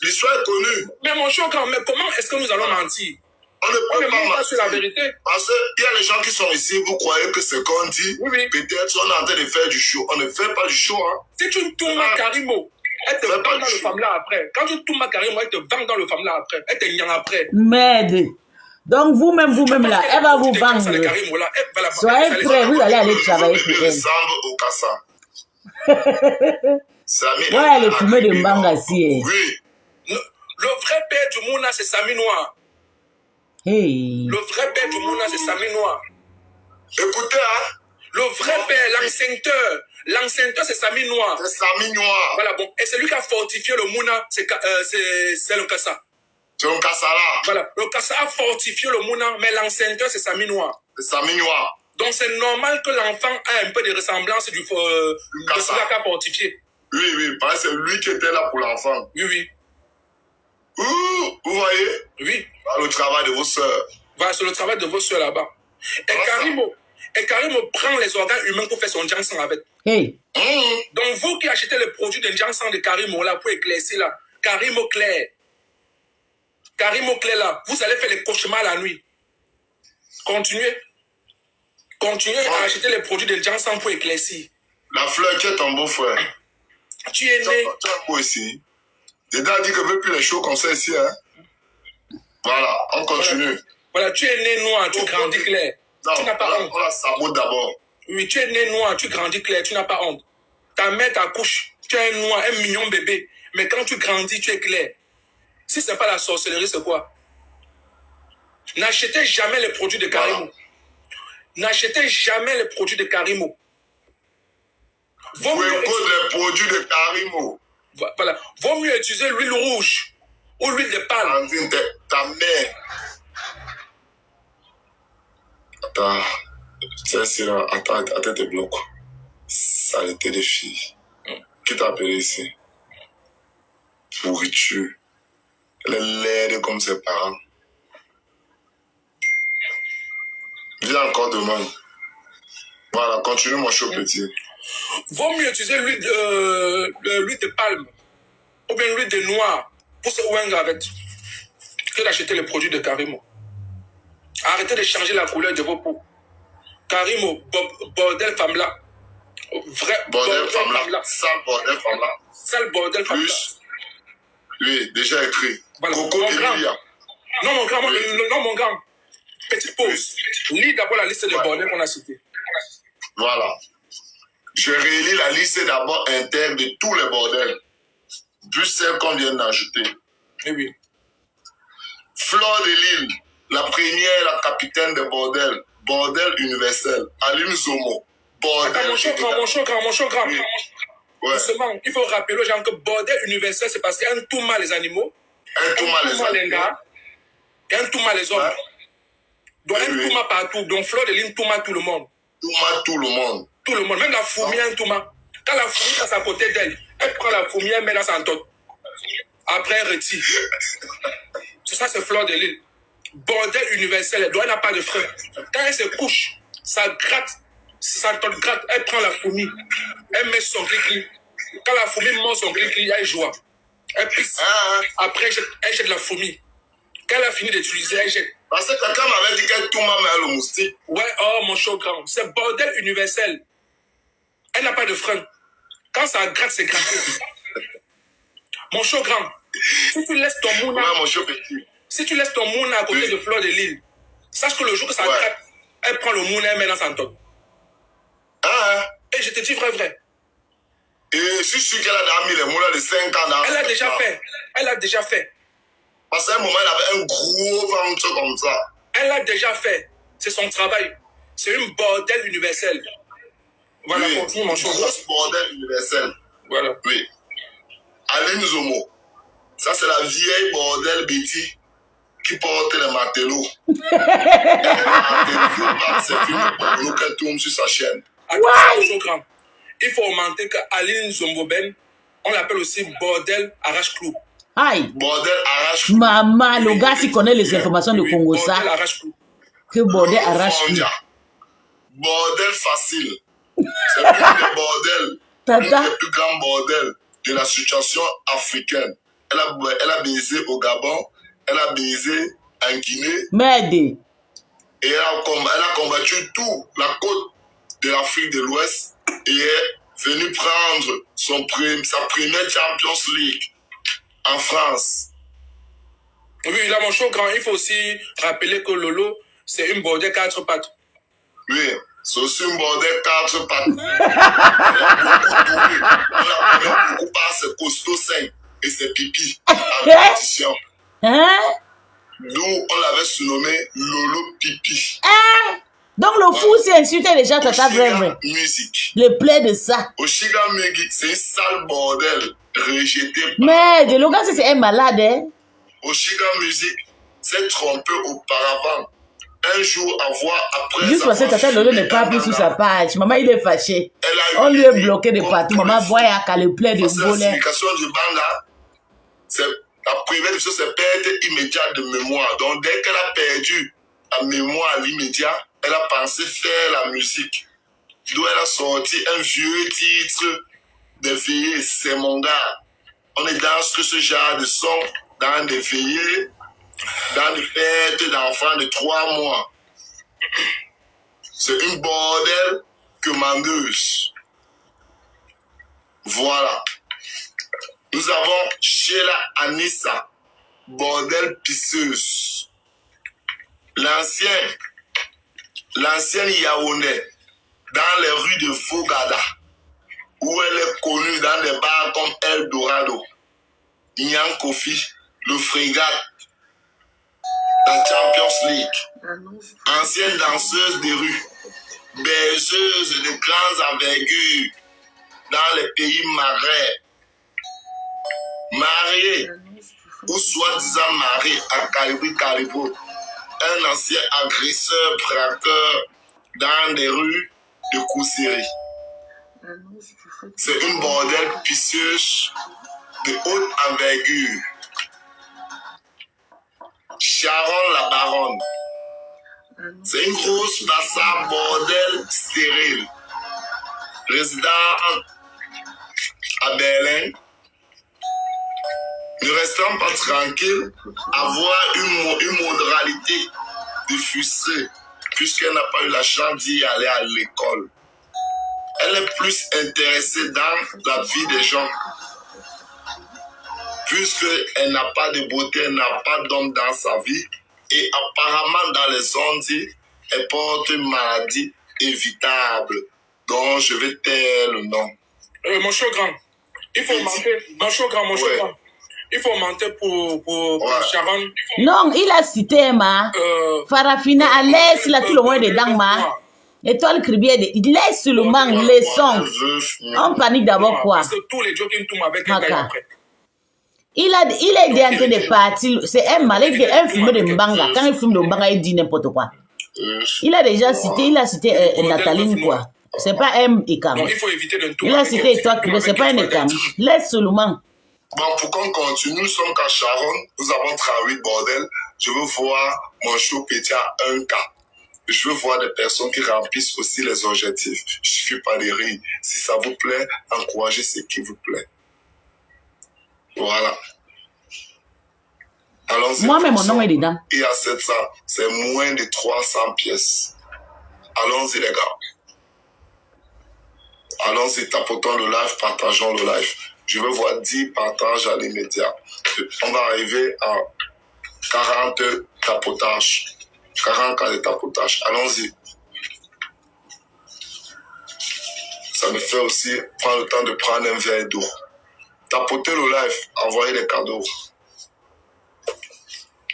L'histoire est connue. Mais mon chaud grand, mais comment est-ce que nous allons mentir? On ne peut pas mentir mentir sur la vérité. Parce qu'il y a les gens qui sont ici, vous croyez que c'est qu'on dit. Oui, oui. Peut-être on est en train de faire du show. On ne fait pas du show. Hein. Si tu tournes à Karimo, elle te vend dans le femme là après. Quand tu tournes à Karimo, elle te vend dans le femme là après. Elle te niang après. Merde. Donc vous-même là, elle va vous vendre. Soyez prêts, vous allez aller travailler pour elle. Ressemble au Kassa. Ouais, elle est fumée de Mbangassi. Oui. Le vrai père du Mouna, c'est Sami Noir. Hey. Le vrai père du Mouna, c'est Sami Noir. Écoutez, hein. Le vrai père, l'enceinteur, c'est Sami Noir. C'est Sami Noir. Voilà, bon. Et celui qui a fortifié le Mouna, c'est le Kassa. C'est un Kassa là. Voilà. Le Kassa a fortifié le Mouna, mais l'enceinteur, c'est Sami Noir. C'est Sami Noir. Donc c'est normal que l'enfant ait un peu de ressemblance de celui qui a fortifié. Oui, oui, parce que c'est lui qui était là pour l'enfant. Oui, oui. Ouh, vous voyez? Oui. Le travail de vos soeurs. Voilà, c'est le travail de vos soeurs là-bas. Et Karimo prend les organes humains pour faire son Jansan avec. Hey. Donc vous qui achetez les produits de Jansan de Karimo là pour éclaircir là, Karimo clair là, vous allez faire les cauchemars la nuit. Continuez à acheter les produits de Jansan pour éclaircir. La fleur qui est ton beau-frère. Tu es né. Tu es beau ici. J'ai déjà dit que je ne veux plus les shows comme ça ici. Hein? Voilà, on continue. Voilà, tu es né noir, tu grandis clair. Non, tu n'as pas honte. On la sabote d'abord. Oui, tu es né noir, tu grandis clair, tu n'as pas honte. Ta mère t'accouche, tu es un noir, un mignon bébé. Mais quand tu grandis, tu es clair. Si ce n'est pas la sorcellerie, c'est quoi? N'achetez jamais les produits de Karimo. Voilà. N'achetez jamais les produits de Karimo. Vous les produits de Karimo. Voilà. Vaut mieux utiliser l'huile rouge ou l'huile de palme. Ta mère. Attends. Attends, tes blocs. Saleté des filles. Qui t'a appelé ici? Pourriture. Elle est laide comme ses parents. Viens encore demain. Voilà, continue mon show petit. Vaut mieux utiliser l'huile de palme ou bien l'huile de noix pour se ouinga avec que d'acheter les produits de Karimo. Arrêtez de changer la couleur de vos peaux. Karimo, bordel femme là. Vrai bordel femme là. Sale bordel femme là. Sale bordel femme là. Oui, déjà écrit. Voilà. Coco Emilia. Non, mon grand. Petite pause. Lis d'abord la liste de bordels qu'on a cités. Voilà. Je relis la liste d'abord interne de tous les bordels. Plus celle qu'on vient d'ajouter. Eh oui. Fleur de Lille, la première, la capitaine de bordel. Bordel universel. Aline Zomo. Bordel. Attends, mon chaud grand. Oui. Ouais. Justement, il faut rappeler aux gens que bordel universel, c'est parce qu'il y a un tout mal les animaux, un tout mal les gars, et un tout mal les hommes. Ouais. Donc un tout mal partout. Donc Fleur de Lille, tout mal tout le monde. Tout le monde. Tout le monde. Même la fourmi, un tout mal. Quand la fourmi passe à côté d'elle, elle prend la fourmi, elle met dans sa tête. Après, elle retire. C'est ça, c'est Fleur de Lille. Bordel universel, elle n'a pas de frein. Quand elle se couche, ça gratte. Ça gratte, elle prend la fourmi, elle met son clic-clic. Quand la fourmi mord son clic-clic, elle joue. Elle pisse. Après, elle jette la fourmi. Quand elle a fini d'utiliser, elle jette. Parce que quelqu'un m'avait dit qu'elle tourne le moustique. Ouais, oh mon chaud grand. C'est bordel universel. Elle n'a pas de frein. Quand ça gratte, c'est gratté. Mon chaud grand. Si tu laisses ton mouna. Ouais, mon chaud petit. Si tu laisses ton mouna à côté de Fleur de Lille, sache que le jour que ça gratte, elle prend le mouna, elle met dans sa tête. Et je te dis vrai. Et je suis sûre qu'elle a mis les moulins de 5 ans. Elle a déjà fait. Parce qu'à un moment, il avait un gros ventre comme ça. Elle l'a déjà fait. C'est son travail. C'est une bordel universelle. Voilà, Oui, continue mon choix. grosse bordel universelle. Voilà. Oui. Aline Zomo. Ça, c'est la vieille bordel Betty qui porte les matelots. C'est fini pour nous qu'elle tourne sur sa chaîne. Attention, il faut augmenter qu'Aline Zomboben, on l'appelle aussi bordel arrache clou. Aïe. Bordel arrache clou. Maman, le gars qui connaît les informations de Congo, ça. Bordel arrache clou. Que bordel arrache clou. Bordel facile. C'est l'une des bordels. Tata. Le plus grand bordel de la situation africaine. Elle a baisé au Gabon, elle a baisé en Guinée. Merde. Et elle a combattu toute la côte de l'Afrique de l'Ouest et est venue prendre sa première Champions League en France. Oui, là, mon choix, il faut aussi rappeler que Lolo, c'est une bordel 4 pattes. Oui, c'est aussi une bordel 4 pattes. Elle a beaucoup tourné. Elle a beaucoup par ses costauds seins et ses pipis en compétition. Hein? D'où on l'avait surnommé Lolo Pipi. Donc le fou s'est insulté les gens, Tata vrai. Musique. Le plaid de ça. Oshiga Megi, c'est une sale bordel rejeté par... Merde, le gars c'est un malade, hein? Oshiga Music s'est trompé auparavant. Un jour, après... Juste parce que Tata Lolo n'est pas plus sur sa page. Maman, il est fâché. On lui est bloqué de partout. Maman voit qu'à le plaid de voler. L'explication du banda, c'est la première chose, c'est perte immédiate de mémoire. Donc, dès qu'elle a perdu la mémoire à l'immédiat, elle a pensé faire la musique. D'où elle a sorti un vieux titre de veillée, c'est mon gars. On est dans ce genre de son, dans des veillées, dans des fêtes d'enfants de 3 mois. C'est une bordel commandeuse. Voilà. Nous avons Sheila Anissa, bordel pisseuse. L'ancienne Yaoundé, dans les rues de Fogada, où elle est connue dans des bars comme El Dorado, Nyan Kofi, le Frégate, la Champions League. Ancienne danseuse des rues, berceuse de grandes envergures dans les pays marais. Mariée, ou soi-disant mariée à Calibo, un ancien agresseur braqueur dans des rues de Koussiri. C'est une bordel pisseuse de haute envergure. Sharon la baronne. C'est une grosse bassard bordel stérile. Résident à Berlin. Ne restons pas tranquilles, avoir une modalité de frustrée, puisqu'elle n'a pas eu la chance d'y aller à l'école. Elle est plus intéressée dans la vie des gens, puisqu'elle n'a pas de beauté, elle n'a pas d'homme dans sa vie, et apparemment dans les ondes, elle porte une maladie évitable, dont je vais taire le nom. Mon cher grand, il faut monter. Mon cher grand, il faut monter pour Sharon. Non, il a cité, ma. Farafina, à l'aise, il a tout le monde dedans, ma. Étoile Cribière, il laisse seulement les sons. On panique d'abord quoi? Parce que tous les jokes tombent avec un gars après. Il est en train de partir. C'est un malade, un film de Mbanga. Quand il filme de Mbanga, il dit n'importe quoi. Il a déjà cité, Nathalie, quoi. C'est pas un Ikam. Non, il faut éviter de tout. Il a cité Étoile Cribière, c'est pas un Ikam. Laisse seulement. Bon, pour qu'on continue, nous sommes qu'à Sharon, nous avons travaillé le bordel. Je veux voir mon show péter à 1K. Je veux voir des personnes qui remplissent aussi les objectifs. Il ne suffit pas de rire. Si ça vous plaît, encouragez ce qui vous plaît. Voilà. Allons-y. Moi-même, mon nom est dedans. Il y a 700. C'est moins de 300 pièces. Allons-y, les gars. Allons-y, tapotons le live, partageons le live. Je veux voir 10 partages à l'immédiat. On va arriver à 40 tapotages. 40 cas de tapotage. Allons-y. Ça me fait aussi prendre le temps de prendre un verre d'eau. Tapotez le live. Envoyez des cadeaux.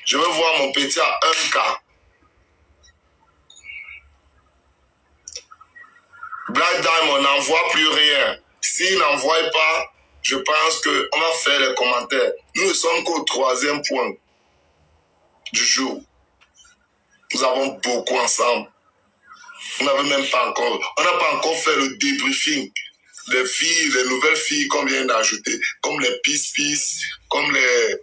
Je veux voir mon petit à 1K. Black Diamond n'envoie plus rien. S'il n'envoie pas, je pense qu'on va faire les commentaires. Nous ne sommes qu'au 3e point du jour. Nous avons beaucoup ensemble. On n'a pas encore fait le débriefing des filles, les nouvelles filles qu'on vient d'ajouter, comme les Pis, comme les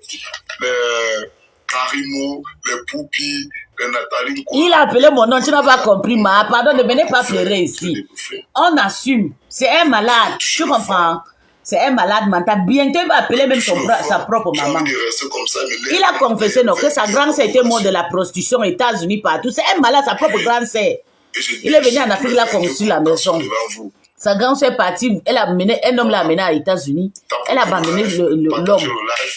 Karimo, les Poupi, les Nathalie. Il a appelé mon nom, tu n'as pas compris, ma. Pardon, ne venez pas pleurer ici. On assume. C'est un malade, tu comprends? C'est un malade mental. Bientôt, il va appeler même sa propre maman. Il a confessé non, que sa grande sœur était morte de la prostitution aux États-Unis partout. C'est un malade, sa propre grande sœur. Il est venu en Afrique, il a construit la maison. Sa grande sœur est partie, un homme l'a amené aux États-Unis. Elle a abandonné l'homme.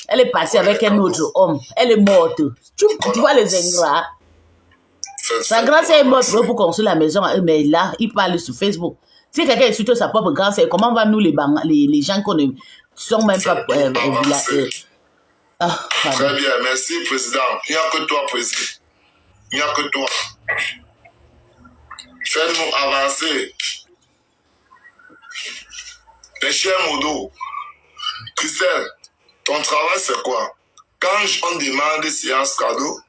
Elle est partie avec un autre homme. Elle est morte. Tu vois les ingrats. Sa grande sœur est morte pour construire la maison, mais là, il parle sur Facebook. Si quelqu'un insulte sa propre grande sœur, comment va nous les gens qu'on ne sont même pas... Très bien, merci, président. Il n'y a que toi, président. Il n'y a que toi. Fais-nous avancer. Les chers modos, Christelle, ton travail c'est quoi? Quand on demande des séances cadeaux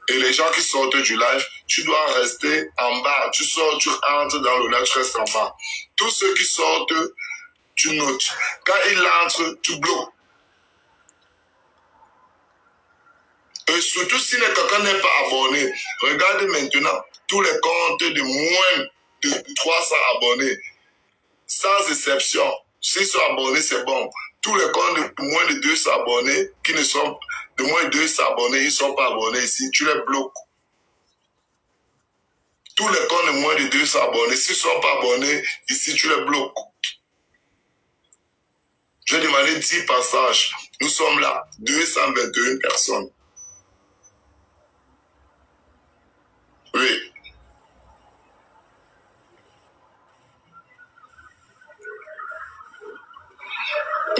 et les gens qui sortent du live, tu dois rester en bas. Tu sors, tu entres dans le live, tu restes en bas. Tous ceux qui sortent, tu notes. Quand ils entrent, tu bloques. Et surtout si quelqu'un n'est pas abonné, regardez maintenant tous les comptes de moins de 300 abonnés. Sans exception. S'ils sont abonnés, c'est bon. Tous les comptes de moins de 200 abonnés, qui ne sont de moins de 200 abonnés, ils ne sont pas abonnés ici, tu les bloques. Tous les comptes de moins de 200 abonnés, s'ils ne sont pas abonnés, ici, tu les bloques. Je vais demander 10 passages. Nous sommes là, 221 personnes. Oui.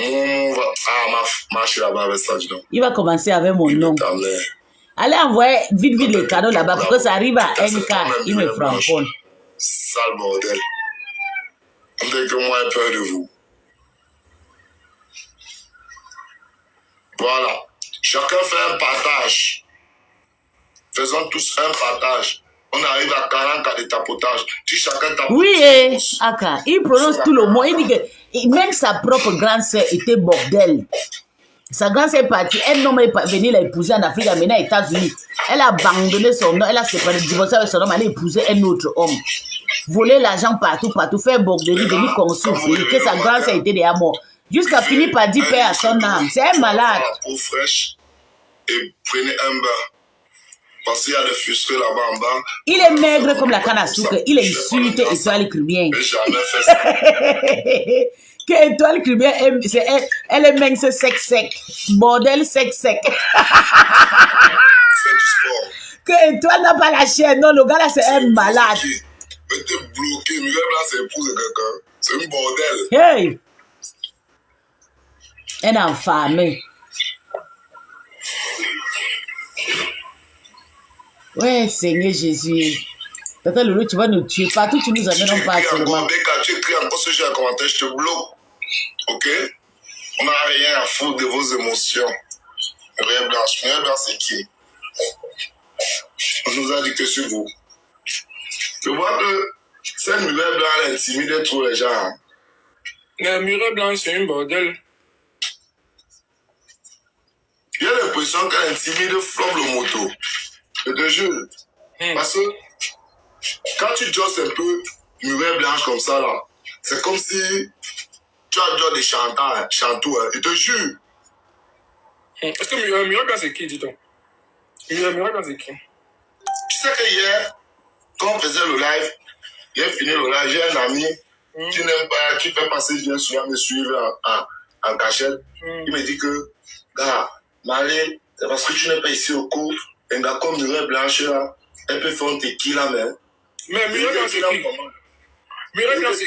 On va... Ah, marcher là-bas avec ça, dis donc. Il va commencer avec mon nom. Allez envoyer vite les cadeaux là-bas pour que ça arrive à NK. Il me francophone. Sale bordel. On dirait que moi j'ai peur de vous. Voilà. Chacun fait un partage. Faisons tous un partage. On arrive à 40 cas de tapotage. Si chacun tapote. Oui, Aka, il prononce tout le mot. Il dit que même sa propre grande sœur était bordel. Sa grande sœur est partie. Un homme est venu l'épouser en Afrique, amené aux États-Unis. Elle a abandonné son nom. Elle a séparé, divorcé avec son homme. Elle a épousé un autre homme. Voler l'argent partout, faire borderie, venir construire. Que sa grande sœur était déjà morte. Jusqu'à finir par dire paix à son âme. C'est un malade. La peau fraîche et prenez un bain. Parce qu'il y a des frustrés là-bas en bas. Il est maigre comme la canne à sucre. Il est insulte Étoile Cribien. J'ai jamais fait ça. Que Étoile Cribien, elle est mince sec. Bordel sec. Fais du sport. Que Étoile n'a pas la chair. Non, le gars là, c'est un malade. Mais t'es bloqué. Miguel là, c'est épouse de quelqu'un. C'est un bordel. Hey! Elle est enfamée. Ouais, Seigneur Jésus. Tata Loulou, tu vas nous tuer. Partout, tu nous amènes pas seulement. Tu écris encore ce genre de commentaire, je te bloque. Ok? On n'a rien à foutre de vos émotions. Muriel Blanche, c'est qui? On nous a dit que c'est vous. Je vois que cette Muriel Blanche, elle intimide trop les gens. Hein? Mais Muriel Blanche, c'est une bordel. Il y a l'impression qu'elle intimide Flop le moto. Je te jure. Parce que quand tu josses un peu Muriel Blanche comme ça, là, c'est comme si tu as déjà des chanteurs. Je te jure. Est-ce que Muriel Blanche, c'est qui, dis-donc? Muriel Blanche, c'est qui? Tu sais que hier, quand on faisait le live, j'ai fini le live, j'ai un ami qui n'aime pas, qui fait passer, je viens souvent me suivre en cachette. Il me dit que, gars, Marie, c'est parce que tu n'es pas ici au cours. Un gars comme Muriel Blanche, là, elle peut faire un tequila, mais... Mais Muriel Blanche, c'est qui? Muriel Blanche, c'est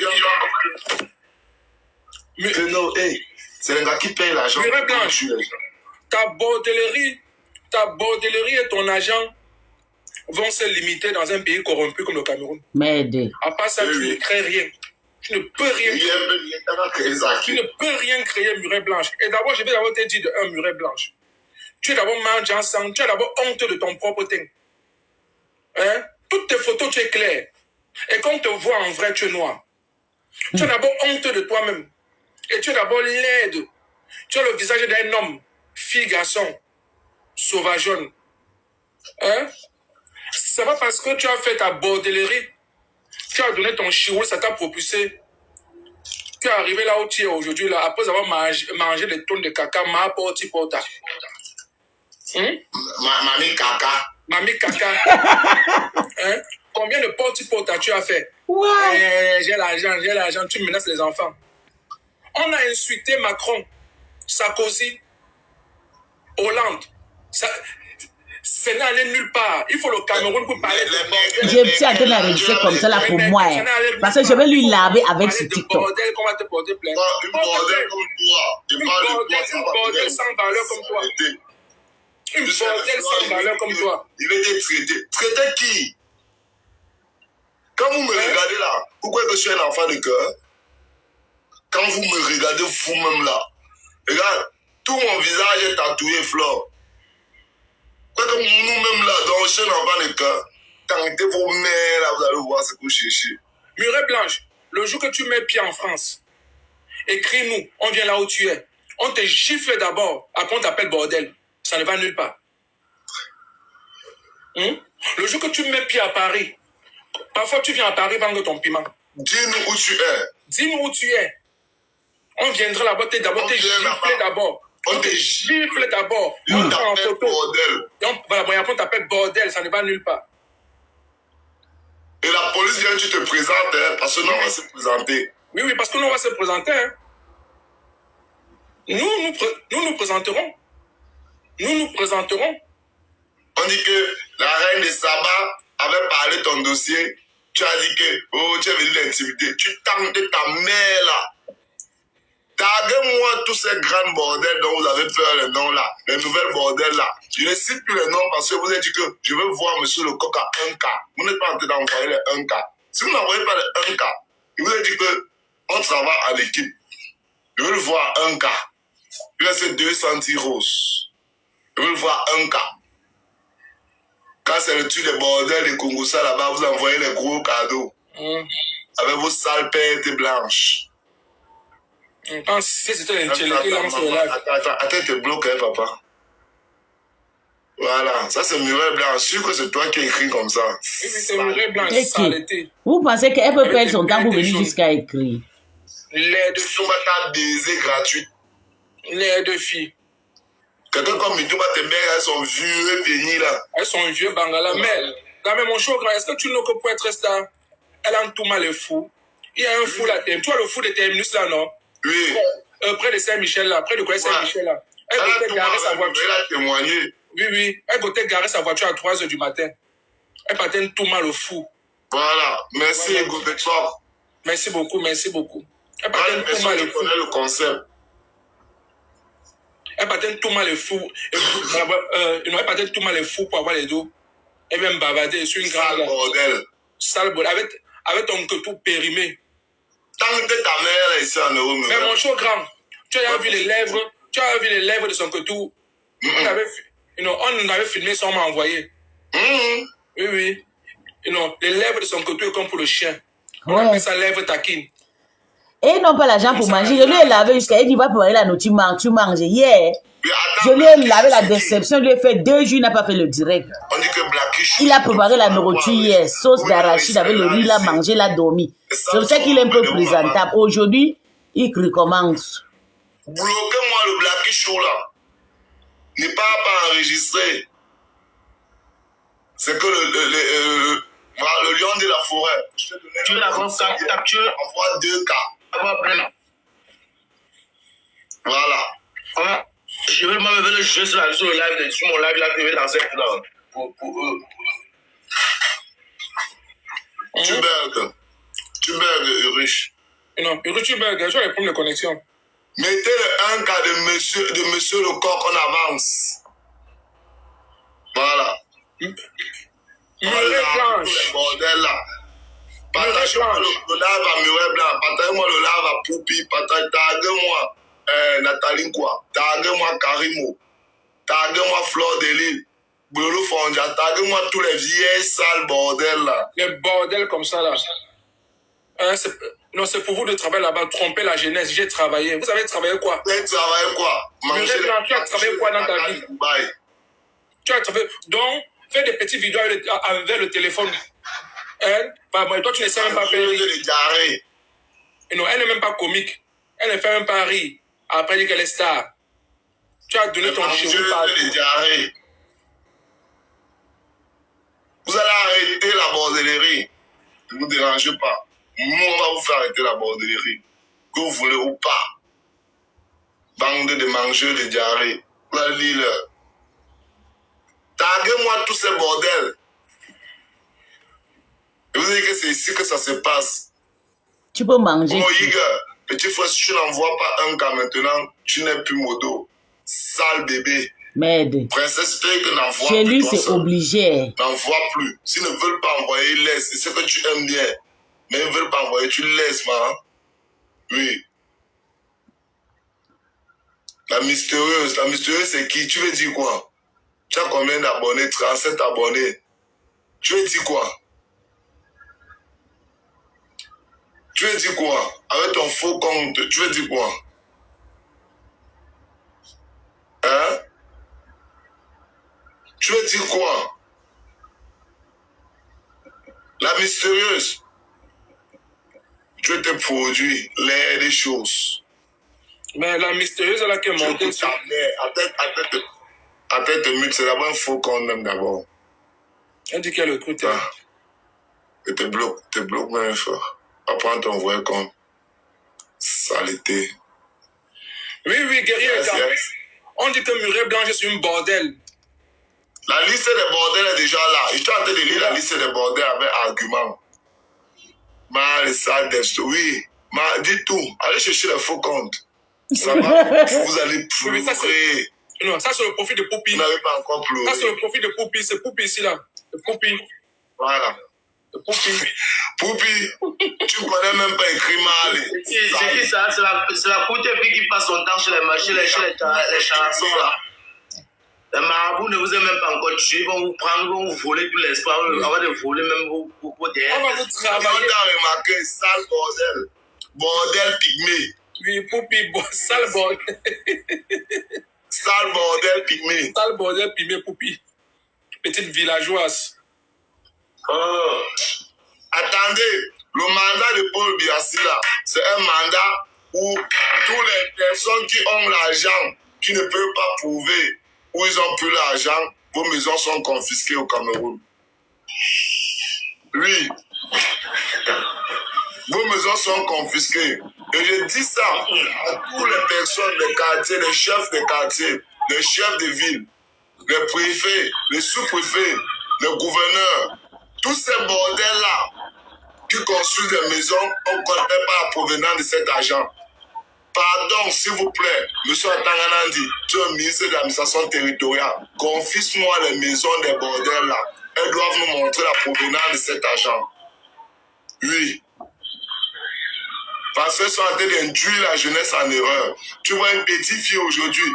qui? Non, hey, c'est un gars qui paye l'argent. Muriel Blanche, ta bordellerie, ta bordellerie et ton argent vont se limiter dans un pays corrompu comme le Cameroun. Merde. À part ça, tu ne crées rien. Tu ne peux rien créer. Tu ne peux rien créer, Muret Blanche. Et d'abord, je vais d'abord te dire de un Muret Blanche. Tu es d'abord mangé ensemble, tu as d'abord honte de ton propre teint. Hein? Toutes tes photos, tu es clair. Et quand on te voit en vrai, tu es noir. Tu as d'abord honte de toi-même. Et tu es d'abord laide. Tu as le visage d'un homme, fille, garçon, sauvageonne. Hein? C'est pas parce que tu as fait ta bordellerie, tu as donné ton chirou, ça t'a propulsé. Tu es arrivé là où tu es aujourd'hui, là, après avoir mangé des tonnes de caca, ma porti porta. Mamie caca. Mamie caca. Hein? Combien de porti porta tu as fait? Ouais. J'ai l'argent, tu menaces les enfants. On a insulté Macron, Sarkozy, Hollande. Ce n'est allé nulle part. Il faut le Cameroun pour parler de bordel. Je suis en train d'enregistrer comme ça là pour moi. Parce que je vais lui laver avec ce TikTok. Bordel, comment te porter plainte? Une bordel comme toi. Une bordel sans valeur comme toi. Une bordel sans valeur comme toi. Il était traité. Traité qui? Quand vous me regardez là, pourquoi je suis un enfant de cœur? Quand vous me regardez vous-même là, regarde, tout mon visage est tatoué, Flore. Quand nous-mêmes là, dans le chien enfant de cœur, tentez vos mères là, vous allez voir ce que vous cherchez. Muret Blanche, le jour que tu mets pied en France, écris-nous, on vient là où tu es. On te gifle d'abord, après on t'appelle bordel. Ça ne va nulle part. Le jour que tu mets pied à Paris, parfois tu viens à Paris vendre ton piment. Dis-nous où tu es. Dis-nous où tu es. On viendra là-bas, d'abord te gifler d'abord. On te gifle d'abord. On t'appelle bordel. Voilà, après on t'appelle bordel, ça ne va nulle part. Et la police vient, tu te présentes, hein, parce que nous, on va se présenter. Oui, parce que nous, on va se présenter. Hein. Nous nous présenterons. Nous nous présenterons. On dit que la reine de Saba avait parlé de ton dossier. Tu as dit que, oh, tu es venu l'intimider. Tu tentes ta mère là. Taguez-moi tous ces grands bordels dont vous avez peur, les noms là, les nouvelles bordels là. Je ne cite plus les noms parce que vous avez dit que je veux voir monsieur le coq à 1K. Vous n'êtes pas en train d'envoyer les 1K. Si vous n'envoyez pas les 1K, il vous a dit que on travaille en équipe. Je veux le voir 1K. Il a ces 200 roses. Je veux le voir 1K. Quand c'est le truc des bordels des Congoussa là-bas, vous envoyez les gros cadeaux. Avec vos sales pêtes blanches. Si c'était l'intellectuel, il lance le live. Attends, te bloque, hein, papa. Voilà, ça c'est Muret Blanche. Je suis sûr que c'est toi qui écris comme ça. Oui, c'est Muret Blanche, ça l'été. Vous pensez qu'elle peut perdre son temps pour venir jusqu'à écrire? Les deux filles. Tu baiser gratuit. Les deux filles. Quelqu'un comme Mitouba, tes mères, elles sont vieux et pénies là. Elles sont vieux bangala. Mais mon choc, est-ce que tu n'as que pour être star? Elle a tout mal le fou. Il y a un fou là. Tu vois le fou de Terminus là, non? Oui. Près de Saint-Michel là, près de quoi Saint-Michel là. Elle peut garer sa voiture. Elle a témoigné. Oui. Elle peut garer sa voiture à 3h du matin. Elle patine tout mal au fou. Voilà. Merci, Goubetop. Merci beaucoup. Elle patine tout mal au fou. Le concept. Elle patine tout mal au fou. Elle patine tout mal au fou pour avoir les dos. Elle vient me bavarder sur une grande. Sale bordel. Sale bordel. Avec ton tout périmé. Tant que ta mère est ici en Europe. Mais mon cher grand, tu as vu les lèvres de son couteau. On avait filmé ça, on m'a envoyé. Oui. Les lèvres de son couteau comme pour le chien. On appelle ça lèvres taquine. Et non pas l'argent pour manger. Je lui ai lavé jusqu'à il dit va préparer la nourriture, tu manges. Yeah. Je lui ai lavé la déception, je lui ai fait 2 jours, il n'a pas fait le direct. On dit que il a préparé la nourriture hier, sauce d'arachide avec le riz, il a mangé, il a dormi. C'est pour ça qu'il est un peu présentable. Aujourd'hui, il recommence. Bloquez-moi le Blacky Show là. N'est pas enregistré. C'est que le lion de la forêt. Tu veux la capture? Envoie 2K. Voilà. Je vais me le jeu sur le live, sur mon live là, je vais lancer pour eux. Tu bergues, Urich. Non, Urich, tu bergues, je vais les problèmes de connexion. Mettez le 1K de monsieur le coq en avance. Voilà. Murée blanche. Bordel là. Partage-moi le lave à Murée Blanc. Partage-moi le lave à Poupi. Tague-moi Nathalie quoi. Tague-moi Karimo. Tague-moi Fleur de Lille. Boulou Fondia. Tague-moi tous les vieilles sales bordels là. Les bordels comme ça là. Hein, non, c'est pour vous de travailler là-bas, tromper la jeunesse. J'ai travaillé. Vous avez travaillé quoi? Tu as travaillé quoi? Murée Blanc, tu as travaillé quoi dans ta vie? Tu as travaillé. Donc, fais des petites vidéos avec le téléphone. Hein? Toi, tu ne sais même pas faire rire. Non, elle n'est même pas comique. Elle ne fait même pas rire. Après, elle dit qu'elle est star. Tu as donné ton cheveu partout. Vous allez arrêter la bordellerie. Ne vous dérangez pas. Nous, on va vous faire arrêter la bordellerie. Que vous voulez ou pas. Bande de mangeurs de diarrhée. Vous allez dire, taguez-moi tous ces bordels. Je vous dis que c'est ici que ça se passe. Tu peux manger. Moïga, petit frère, si tu n'envoies pas un cas maintenant, tu n'es plus modo. Sale bébé. Merde. Princesse Fake n'envoie plus. Chez lui, c'est obligé. N'envoie plus. S'ils ne veulent pas envoyer, laisse. C'est ce que tu aimes bien. Mais ils ne veulent pas envoyer, tu laisses, man. Oui. La mystérieuse c'est qui? Tu veux dire quoi? Tu as combien d'abonnés? 37 abonnés. Tu veux dire quoi? Tu veux dire quoi? Avec ton faux compte, tu veux dire quoi? Hein? Tu veux dire quoi? La mystérieuse. Tu veux te produire, l'air des choses. Mais la mystérieuse, elle a qu'à monter. Attends, mute, c'est d'abord un faux compte même d'abord. Elle dit qu'elle écoute. Ah. Et te bloque même fort. Après, ton vrai compte. Saleté. Oui, guerrier. Yes. On dit que Murée Blanche, c'est une bordel. La liste des bordels est déjà là. Je suis en train de lire la liste des bordels avec argument. Mal, ça, oui. Dis tout. Allez chercher les faux comptes. Ça va. Vous allez pleurer. Non, ça c'est le profit de Poupi. Vous n'avez pas encore pleuré. Ça c'est le profit de Poupi. C'est Poupi ici là. Le Poupi. Voilà. Le Poupi. Poupi, tu connais même pas écrit mal. C'est qui ça? C'est la courte fille qui passe son temps chez les marchés, les chansons là. Les marabouts ne vous aiment même pas encore tuer. Ils vont vous prendre, ils vont vous voler tout l'espoir. Avant de voler même vos derrière. On va vous travailler. On a remarqué, sale bordel. Bordel pygmée. Oui, Poupi, sale bordel. Sale bordel pygmée. Sale bordel pygmée, Poupi. Petite villageoise. Oh. Attendez, le mandat de Paul Biassi là, c'est un mandat où toutes les personnes qui ont l'argent, qui ne peuvent pas prouver où ils ont plus l'argent, vos maisons sont confisquées au Cameroun. Oui. Vos maisons sont confisquées. Et je dis ça à toutes les personnes des quartiers, les chefs des quartiers, les chefs de ville, les préfets, les sous-préfets, les gouverneurs, tous ces bordels-là qui construisent des maisons, on ne connaît pas la provenance de cet argent. Pardon, s'il vous plaît, M. Atanganandi, tu es le ministre de l'administration territoriale, confisque-moi les maisons des bordels-là. Elles doivent nous montrer la provenance de cet argent. Oui. Parce qu'elles sont en train d'induire la jeunesse en erreur. Tu vois une petite fille aujourd'hui,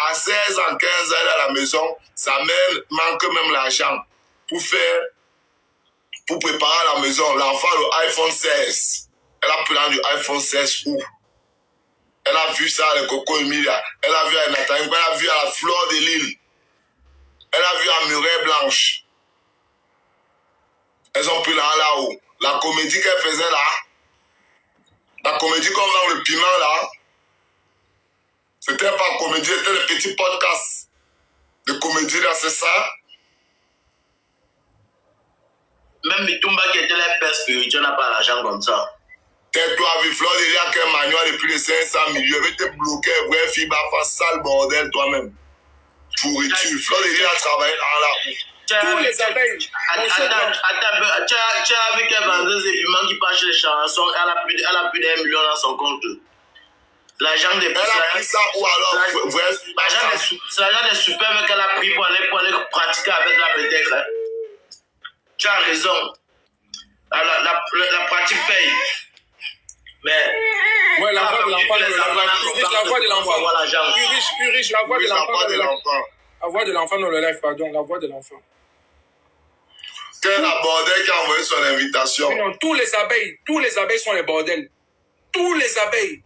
à 16 ans, 15 ans, elle est à la maison, sa mère manque même l'argent pour préparer la maison. L'enfant, le iPhone 16. Elle a pris du iPhone 16 où? Elle a vu ça à Coco Emilia. Elle a vu à Nathalie. Elle a vu à la Fleur de Lille. Elle a vu à Murée Blanche. Elles ont pris là-haut. La comédie qu'elle faisait là, la comédie qu'on vend le piment là, c'était pas comédie, c'était le petit podcast de comédie là, c'est ça? Même Mitumba qui était la père spirituelle n'a pas l'argent comme ça. Tais-toi, avec Fleur de Lille, qu'un manuel de plus de 500 millions, je vais te bloquer, vraie fille, va faire sale bordel toi-même. Pourriture. Fleur de Lille a travaillé là. Tous les abeilles. Attends, tu as vu qu'elle vendait des piments qui passent chez les chansons, elle a plus d'1 million dans son compte. L'agent des... Elle a pris ça ou alors... Bref. C'est l'agent des superbes qu'elle a pris pour aller pratiquer avec la peut-être. Hein. Tu as raison. La pratique paye. Mais... Ouais, la voix de l'enfant. La voix de l'enfant. Plus riche, la voix de l'enfant. La voix de l'enfant dans le live, pardon. La voix de l'enfant. Quel bordel qui a envoyé son invitation? Non, tous les abeilles sont les bordels. Tous les abeilles.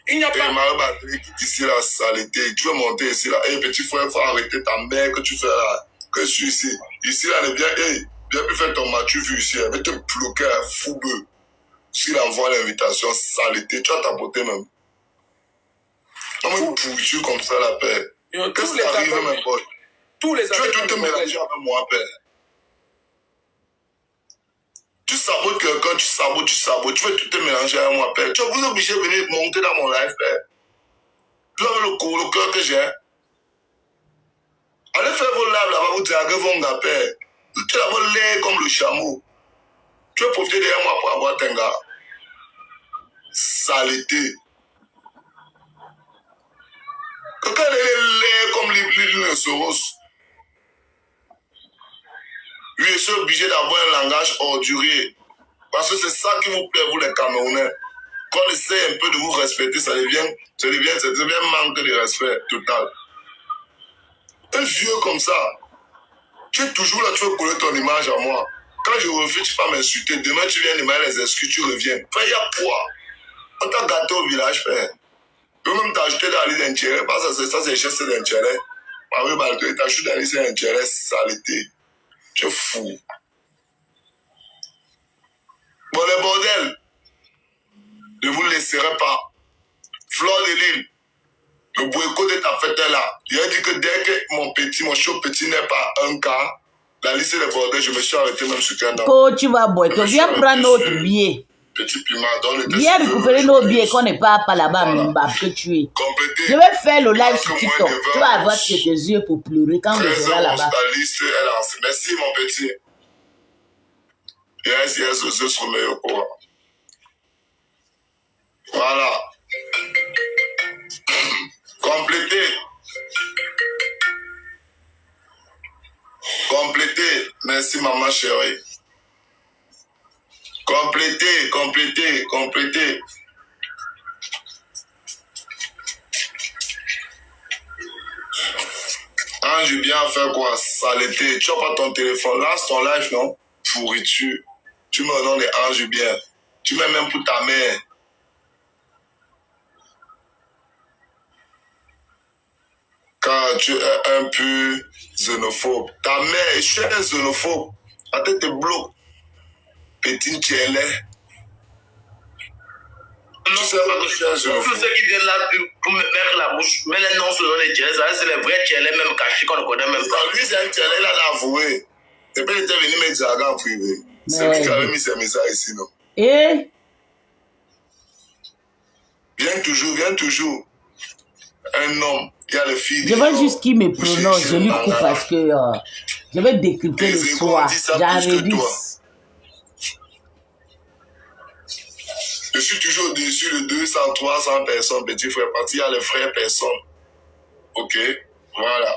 Il n'y a pas... Marie-Batterie qui dit ici la saleté. Tu veux monter ici là. Hey, petit frère, il faut arrêter ta mère que tu fais là. Que je suis ici. Ici là, viens, hey, viens plus faire ton match vu ici. Elle va te bloquer un foubeux. S'il envoie l'invitation, saleté. Tu vas tapoter même. Comment pourriture comme ça la paix? Qu'est-ce qui arrive même pote? Tous les abeilles. Tu veux te mélanger avec moi, père. Tu sabotes quelqu'un, tu sabotes. Tu veux tout te mélanger avec moi, père. Tu es obligé de venir monter dans mon live, père. Tu as le cœur que j'ai. Allez faire vos lives là-bas, vous draguez vos gars, père. Tu as vos lait comme le chameau. Tu veux profiter derrière moi pour avoir tes gars. Saleté. Quelqu'un est laid comme l'île Soros. Lui, je suis obligé d'avoir un langage ordurier. Parce que c'est ça qui vous plaît, vous les Camerounais. Quand on essaie un peu de vous respecter, ça devient manque de respect total. Un vieux comme ça, tu es toujours là, tu veux coller ton image à moi. Quand je refuse, tu vas m'insulter. Demain, tu viens demander les excuses, tu reviens. Frère, il y a quoi? On t'a gâté au village, frère. Eux-mêmes t'as ajouté dans la liste d'intérêt, parce que ça, c'est geste d'intérêt. Marie-Batterie, t'as ajouté dans la liste d'intérêt, saleté. Tu es fou. Bon, les bordels, ne vous laisserez pas. Fleur de l'île, le boycott de ta fête est là. Il a dit que dès que mon chaud petit n'est pas un cas, la liste des bordels, je me suis arrêté même sur un an. Quand tu vas boycotter, viens prendre notre billet. Petit piment, dans le Viens récupérer nos billets qu'on n'est pas là-bas, voilà. Même que tu es. Complété. Je vais faire le live sur TikTok. Tu vas avoir tes yeux pour pleurer quand je serai là-bas. La liste est lancée. Merci, mon petit. Yes, je suis meilleur pour. Voilà. Complété. Complété. Merci, maman chérie. Complété. Ange bien faire quoi? Saleté. Tu n'as pas ton téléphone. Lance ton live, non? Pourriture. Tu me donnes des anges bien. Tu mets même pour ta mère. Quand tu es un peu xénophobe. Ta mère, je suis un xénophobe. La tête te bloque. Petit tchèle. Tu sais pas que je suis un xénophobe. Tous ceux qui viennent là pour me mettre la bouche, mais les noms selon les tchèles, c'est les vrais tchèles même cachés qu'on ne connaît même pas. Lui, c'est un tchèle, il a avoué. Et puis il était venu me dire en privé. C'est lui qui avait mis ses messages ici, non? Et? Viens toujours. Un homme, il y a les filles. Je veux juste qu'il me prononce, je lui coupe parce que je vais décrypter le soir. J'enregistre. Je suis toujours au-dessus de 200, 300 personnes, petit frère, parce qu'il y a les frères personnes. Ok? Voilà.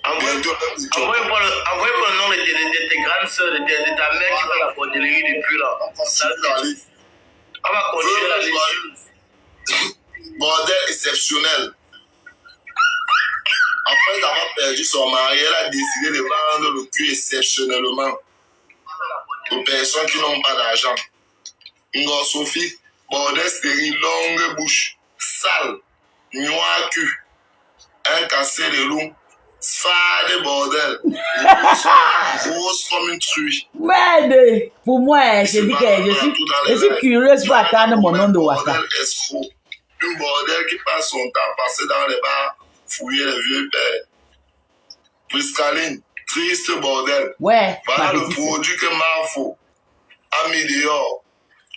Envoyez pour le nom de tes grandes soeurs, de ta mère qui fait la bordellerie depuis là. On va continuer la liste. Bordel exceptionnel. Après avoir perdu son mari, elle a décidé de vendre le cul exceptionnellement aux personnes qui n'ont pas d'argent. Ngo Sophie, bordel stérile, longue bouche, sale, noir cul, un cassé de loup. Fade bordel. Grosse comme une truie. Ouais, pour moi, je dis que je suis curieuse pour attendre mon nom de WhatsApp. Un bordel qui passe son temps passé dans les bars, fouiller les vieux pères. Priscaline, triste bordel. Ouais. Voilà le produit que Marfo a mis dehors.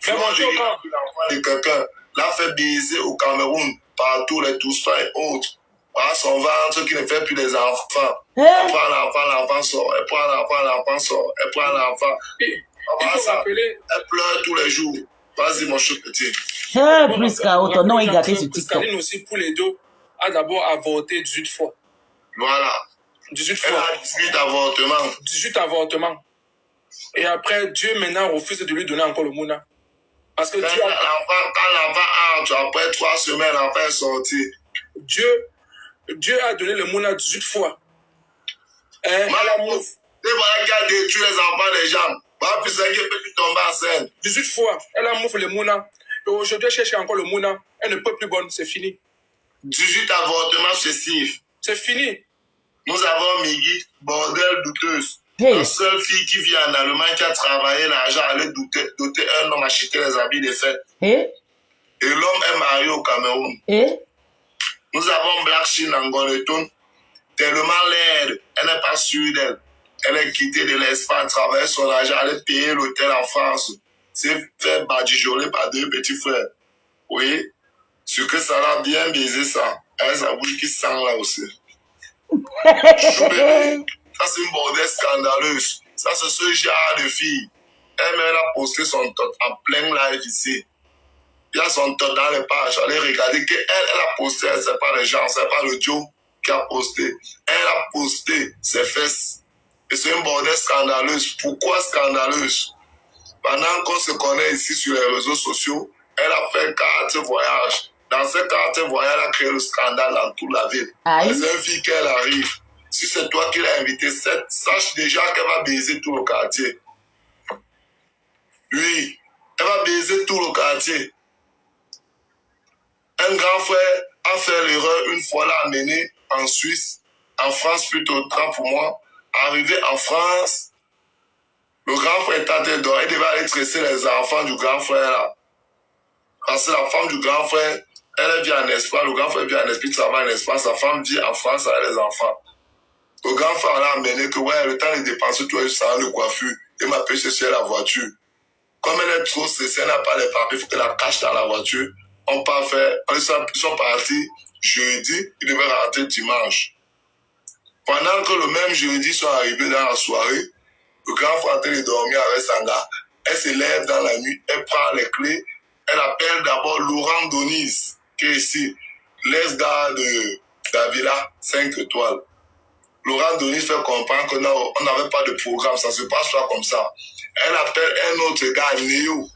Moi, j'ai l'enfant de quelqu'un l'a fait baiser au Cameroun par tous les Toussins et autres. Voilà son ventre qui ne fait plus des enfants. Elle prend l'enfant sort. Elle prend l'enfant. Il faut rappeler. Elle pleure tous les jours. Vas-y, mon chou petit. Prisca, ton nom est gâté sur TikTok. Priscaline aussi, pour les deux, a d'abord avorté 18 fois. Voilà. 18 Elle fois. a 18 avortements. 18 avortements. Et après, Dieu maintenant refuse de lui donner encore le mouna. Parce que Quand Dieu, l'enfant entre, après 3 semaines, l'enfant est sorti. Dieu a donné le mouna 18 fois. Elle a mouv. C'est voilà qui a détruit les enfants des gens. Ma fille, c'est qui peut tomber enceinte. 18 fois. Elle a mouv le mouna. Et aujourd'hui, elle cherche encore le mouna. Elle ne peut plus bonne. C'est fini. 18 avortements successifs. C'est fini. Nous avons Migui, bordel douteuse. Hey. La seule fille qui vit en Allemagne, qui a travaillé l'argent, allait doter un homme, acheter les habits de fête. Et l'homme est marié au Cameroun. Nous avons Black Shin en Goleton, tellement laide, elle n'est pas sûre d'elle. Elle est quittée de l'Espagne, travailler son argent, elle est payée l'hôtel en France. C'est fait badigeonner par 2 petits frères. Oui, ce que ça l'a bien baisé ça. Elle sa bouche qui sent là aussi. Ça, c'est une bordelle scandaleuse. Ça, c'est ce genre de fille. Elle a posté son tot en plein live ici. Il y a son tot dans les pages. Allez regarder qu'elle a posté. C'est pas les gens, c'est pas le Joe qui a posté. Elle a posté ses fesses. Et c'est une bordelle scandaleuse. Pourquoi scandaleuse? Pendant qu'on se connaît ici sur les réseaux sociaux, elle a fait 4 voyages. Dans ces 4 voyages, elle a créé le scandale dans toute la ville. C'est une fille qu'elle arrive. Si c'est toi qui l'as invitée, sache déjà qu'elle va baiser tout le quartier. Oui, elle va baiser tout le quartier. Un grand frère a fait l'erreur une fois, l'a amené en Suisse, en France plutôt, tant pour moi. Arrivé en France, le grand frère est en train de, il devait aller tresser les enfants du grand frère là. Parce que la femme du grand frère, elle vit en Espagne, le grand frère vit en Espagne, travaille en Espagne, sa femme vit en France avec les enfants. Le grand frère l'a amené que, ouais, le temps de dépenser, toi, je sens le coiffure. Il m'a payé chercher la voiture. Comme elle est trop stressée, elle n'a pas les papiers, il faut qu'elle la cache dans la voiture. On part faire, ils sont partis jeudi, ils devaient rentrer dimanche. Pendant que le même jeudi, ils sont arrivés dans la soirée, le grand frère est en train de dormir avec Sanga. Elle se lève dans la nuit, elle prend les clés, elle appelle d'abord Laurent Donise, qui est ici, l'ex-gars de la villa 5 étoiles. Laurent Denis fait comprendre que non, on n'avait pas de programme, ça se passe pas comme ça. Elle appelle un autre gars, Néo.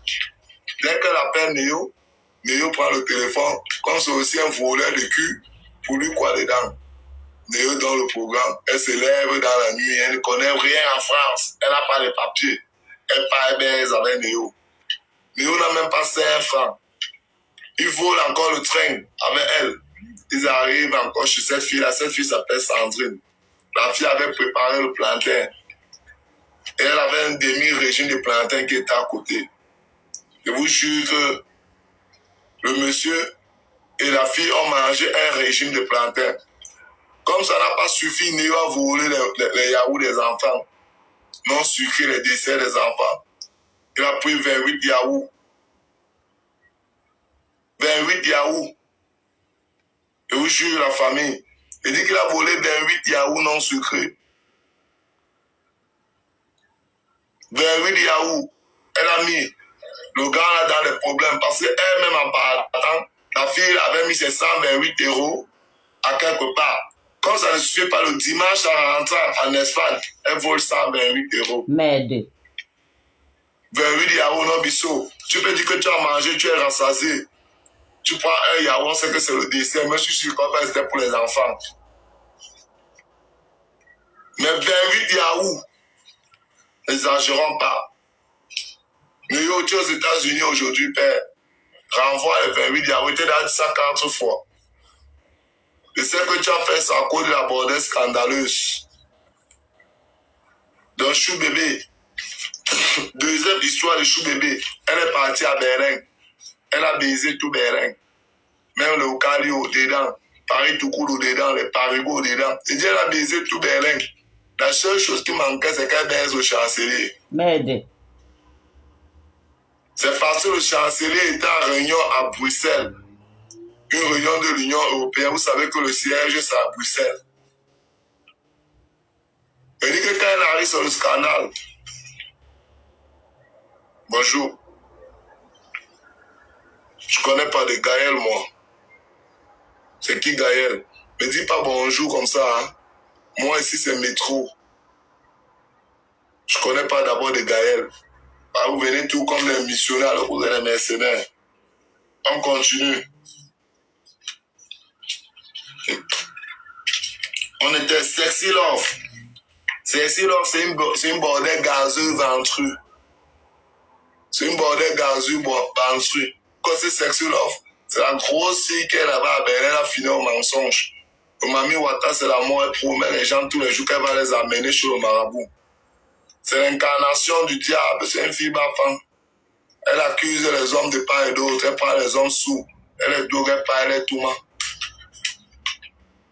Dès qu'elle appelle Néo, Néo prend le téléphone, comme c'est aussi un voleur de cul, pour lui quoi dedans. Néo dans le programme, elle se lève dans la nuit, elle ne connaît rien en France, elle n'a pas les papiers. Elle part baise avec Néo. Néo n'a même pas 5 francs. Il vole encore le train avec elle. Ils arrivent encore chez cette fille-là, cette fille s'appelle Sandrine. La fille avait préparé le plantain. Et elle avait un demi-régime de plantain qui était à côté. Je vous jure que le monsieur et la fille ont mangé un régime de plantain. Comme ça n'a pas suffi, Néo a volé les yaourts des enfants. Non sucré les desserts des enfants. Il a pris 28 yaourts. 28 yaourts. Je vous jure, la famille. Il dit qu'il a volé 28 yaourts non sucrés. 28 yaourts. Elle a mis le gars là dans les problèmes parce qu'elle-même en partant, la fille avait mis ses 128 € à quelque part. Comme ça ne suffit pas, le dimanche en rentrant en Espagne, elle vole 128 €. Merde. 28 yaourts non bisso. Tu peux dire que tu as mangé, tu es rassasié. Tu prends un yaourt, c'est que c'est le dessert, mais je suis sûr que c'était pour les enfants. Mais 28 yaourts, n'exagérons pas. Néo, tu es aux États-Unis aujourd'hui, père. Renvoie les 28 yaourts, tu es dans ça 4 fois. Je sais que tu as fait ça à cause de la bordelle scandaleuse. Donc, chou bébé. Deuxième histoire de chou bébé. Elle est partie à Berlin. Elle a baisé tout Berlin. Même le Calio dedans. Paris tout court dedans, les parigots dedans. Et elle a baisé tout Berlin. La seule chose qui manquait, c'est qu'elle baise au chancelier. Merde. C'est parce que le chancelier était en réunion à Bruxelles. Une réunion de l'Union européenne. Vous savez que le siège, c'est à Bruxelles. Elle dit que quand elle arrive sur le scandale, bonjour. Je connais pas de Gaël, moi. C'est qui Gaël? Me dis pas bonjour comme ça. Hein? Moi, ici, c'est métro. Je connais pas d'abord de Gaël. Ah, vous venez tout comme les missionnaires alors que vous êtes les mercenaires. On continue. On était Sexy Love. Sexy Love, c'est une bordelle gazeuse ventru. C'est une bordelle gazeuse ventru. Quand c'est Sexy Love, c'est la grosse fille qui est là-bas, elle a fini au mensonge. Mami Wata, c'est la mort, elle promet les gens tous les jours qu'elle va les amener chez le marabout. C'est l'incarnation du diable, c'est une fille bafan. Elle accuse les hommes de part et d'autre, elle prend les hommes sous. Elle est drogue, elle parle, elle est tout mal.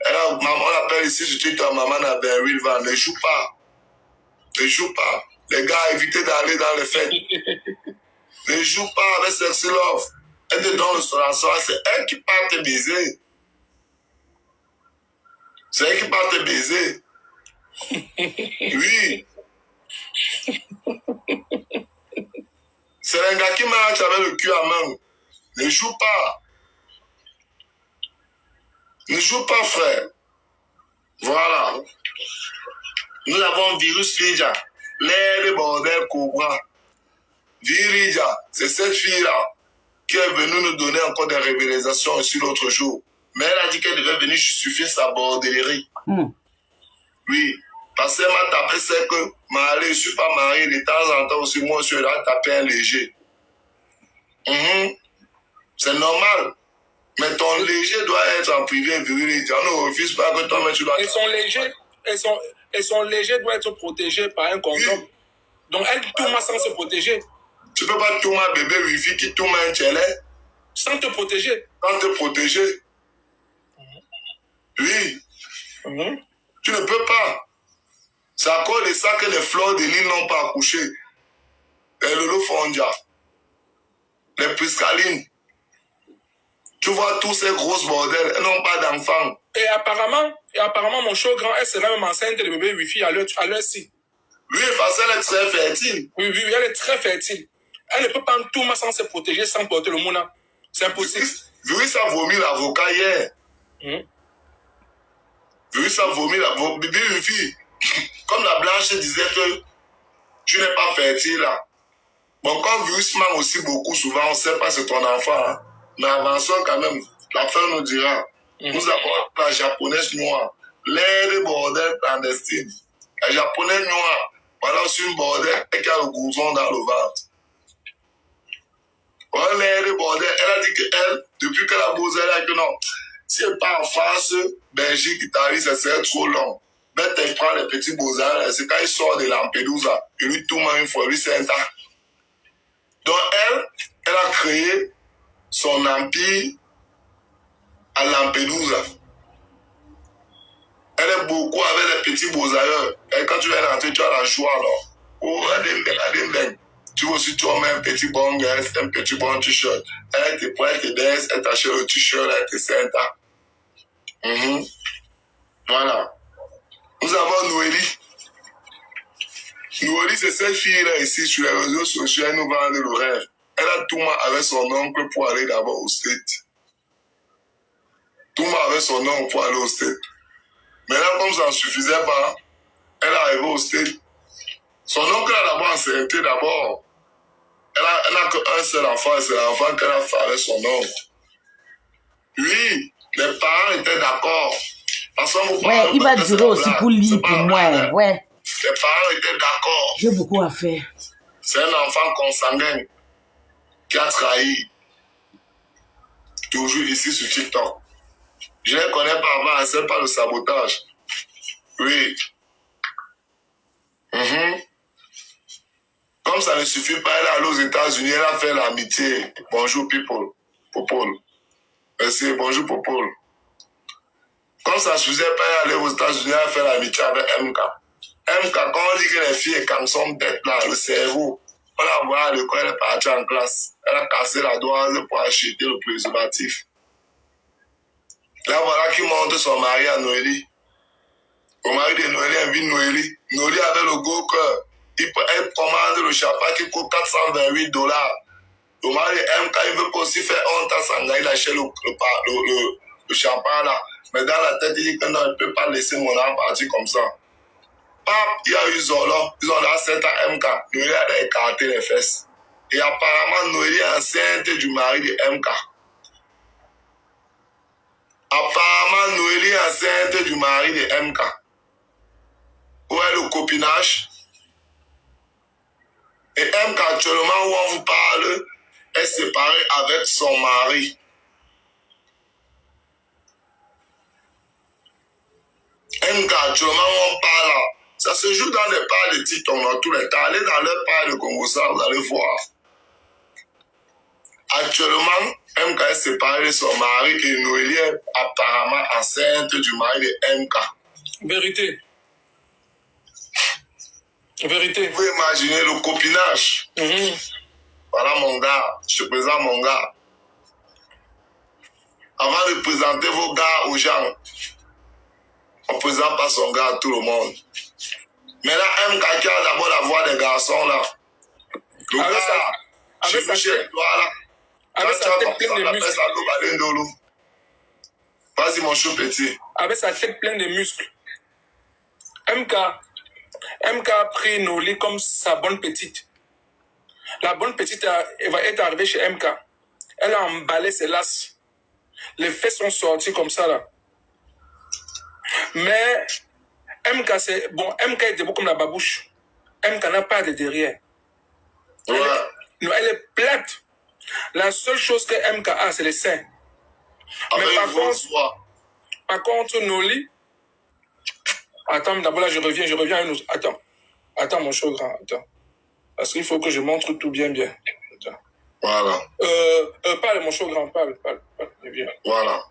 On l'appelle ici, je dis ta maman n'a bien real van. Ne joue pas. Ne joue pas. Les gars, évitez d'aller dans les fêtes. Ne joue pas avec Sexy Love. Elle te donne le soir, c'est elle qui part te baiser. C'est elle qui part te baiser. Oui. C'est un gars qui marche avec le cul à main. Ne joue pas. Ne joue pas, frère. Voilà. Nous avons Virus Lydia. L'air de bordel Cobra. Lydia, c'est cette fille-là qui est venue nous donner encore des révélations aussi l'autre jour. Mais elle a dit qu'elle devait venir justifier sa bordellerie. Oui. Parce qu'elle m'a tapé, c'est que je ne suis pas marié. De temps en temps aussi, moi, je suis là taper un léger. C'est normal. Mais ton léger doit être en privé, viril. On ne refuse pas que toi-même tu dois... Et son léger doit être protégé par un condom. Oui. Donc elle tourne sans se protéger. Tu peux pas tourner un bébé wifi qui tourne un télé. Sans te protéger. Sans te protéger. Oui. Tu ne peux pas. C'est à cause de ça que les fleurs de l'île n'ont pas accouché. Les Lolo Fondia. Les Priscaline. Tu vois tous ces grosses bordels, elles n'ont pas d'enfants. Et apparemment, mon chaud grand, elle sera même enceinte de bébé wifi à leur site. Oui, parce qu'elle est très fertile. Oui, elle est très fertile. Elle ne peut pas tout sans se protéger, sans porter le mouna. C'est impossible. Oui, ça vomit l'avocat hier. Oui, ça vomit l'avocat. Bébé wifi. Comme la Blanche disait que tu n'es pas fertile là. Bon, quand virus manque aussi beaucoup, souvent on ne sait pas c'est ton enfant. Hein. Mais avançons quand même. La fin nous dira. Nous avons la japonaise noire. L'air de bordel clandestine. La japonaise noire. Voilà aussi une bordel qui a le gouson dans le ventre. Voilà l'air de bordel. Elle a dit qu'elle, depuis qu'elle a posé, elle a dit que non. Si elle part en France, Belgique, Italie, ça serait trop long. Mais elle prend les petits beaux-arts. C'est quand il sort de Lampedusa. Il lui tourne une fois. Lui, c'est un temps. Donc elle a créé son empire à Lampedusa. Elle est beaucoup avec les petits beaux-ailleurs. Et quand tu viens rentrer, tu as la joie alors. Oh, elle tu veux aussi toi un petit bon gars, un petit bon t-shirt. Elle te prend, elle te baisse, elle t'achète le t-shirt, elle te senta. Voilà. Nous avons Noélie. Noélie, c'est cette fille-là ici sur les réseaux sociaux, elle nous vend le rêve. Elle a tout mal avec son oncle pour aller d'abord au State. Tout mal avec son oncle pour aller au State. Mais là, comme ça ne suffisait pas, elle est arrivée au State. Son oncle a d'abord enceinté d'abord. Elle n'a qu'un seul enfant, c'est l'enfant qu'elle a fait avec son oncle. Oui, les parents étaient d'accord. Ouais, il va durer aussi pour lui, pour moi. Ouais. Les parents étaient d'accord. J'ai beaucoup à faire. C'est un enfant consanguin qui a trahi. Toujours ici sur TikTok. Je ne les connais pas avant, c'est pas le sabotage. Oui. Comme ça ne suffit pas, elle est allée aux États-Unis, elle a fait l'amitié. Bonjour, people. Popol. Merci, bonjour, Popol. Comme ça ne suffisait pas, elle est allée aux États-Unis, elle a fait l'amitié avec MK. MK, quand on dit que les filles quand sont bêtes là, le cerveau, on la voit à l'école, elle est partie en classe. Elle a cassé la doise pour acheter le préservatif. Là, voilà qui montre son mari à Noélie. Le mari de Noélie invite Noélie. Noélie avait le gros cœur. Elle commande le chapeau qui coûte $428. Le mari de MK, il veut aussi faire honte à Sanga, il achète le champagne là. Mais dans la tête, il dit que non, il ne peut pas laisser mon âme partir comme ça. Il y a eu Zolo, ils ont là 7 à MK, Noélie a écarté les fesses. Et apparemment, Noélie est enceinte du mari de MK. Apparemment, Noélie est enceinte du mari de MK. Où est le copinage? Et MK, actuellement, où on vous parle, est séparée avec son mari. MK, actuellement, où on parle, ça se joue dans les pages de TikTok dans tous les temps. Allez dans leur page de Congo, ça, vous allez voir. Actuellement, MK est séparée de son mari et Noélie est apparemment enceinte du mari de MK. Vérité. Vérité. Vous pouvez imaginer le copinage. Voilà mon gars, je te présente mon gars. Avant de présenter vos gars aux gens, on ne présente pas son gars à tout le monde. Mais là, MK qui a d'abord la voix des garçons là. Le avec gars là, avec sa tête, avec sa tête pleine de muscles. Vas-y mon chou petit. Avec sa tête pleine de muscles. MK a pris Noélie comme sa bonne petite. La bonne petite elle va être arrivée chez MK. Elle a emballé ses laces. Les fesses sont sorties comme ça là. Mais MK c'est bon, MK est debout comme la babouche. MK n'a pas de derrière. Ouais. Elle est plate. La seule chose que MK a, c'est les seins. Mais par contre, Noélie. Attends, d'abord là, je reviens à une autre. Attends, mon cher grand, attends. Parce qu'il faut que je montre tout bien. Attends. Voilà. Parle, mon cher grand, parle. Bien. Voilà.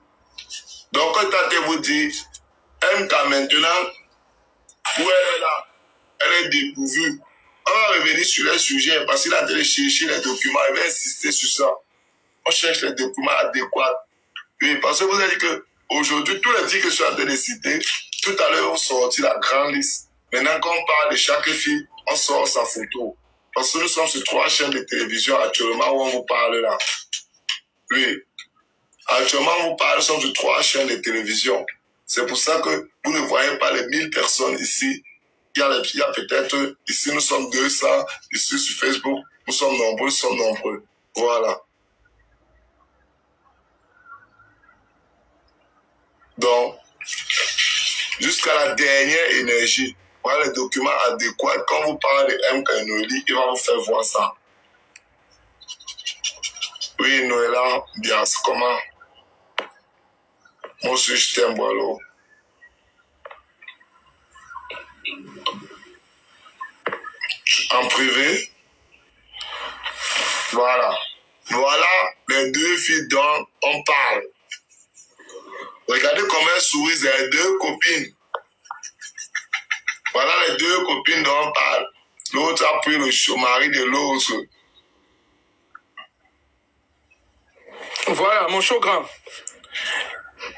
Donc, quand Tate vous dit, MK maintenant, où elle est là, elle est dépourvue. On va revenir sur les sujets parce qu'il a été chercher les documents, il va insister sur ça. On cherche les documents adéquats. Oui, parce que vous avez dit que aujourd'hui, tous les filles que je suis en train de citer, tout à l'heure, on sortit la grande liste. Maintenant, quand on parle de chaque fille, on sort sa photo. Parce que nous sommes sur 3 chaînes de télévision actuellement où on vous parle là. Oui. Actuellement, on vous parle, nous sommes sur 3 chaînes de télévision. C'est pour ça que vous ne voyez pas les 1000 personnes ici. Il y a peut-être, ici nous sommes 200, ici sur Facebook, nous sommes nombreux. Voilà. Donc, jusqu'à la dernière énergie, voilà les documents adéquats. Quand vous parlez de MK et Noélie, il va vous faire voir ça. Oui, Noëlla, bien, c'est comment? Moi aussi, je t'aime, Boileau. En privé. Voilà. Voilà les 2 filles dont on parle. Regardez comment elles sourient, les 2 copines. Voilà les 2 copines dont on parle. L'autre a pris le mari de l'autre. Voilà, mon chaud grand.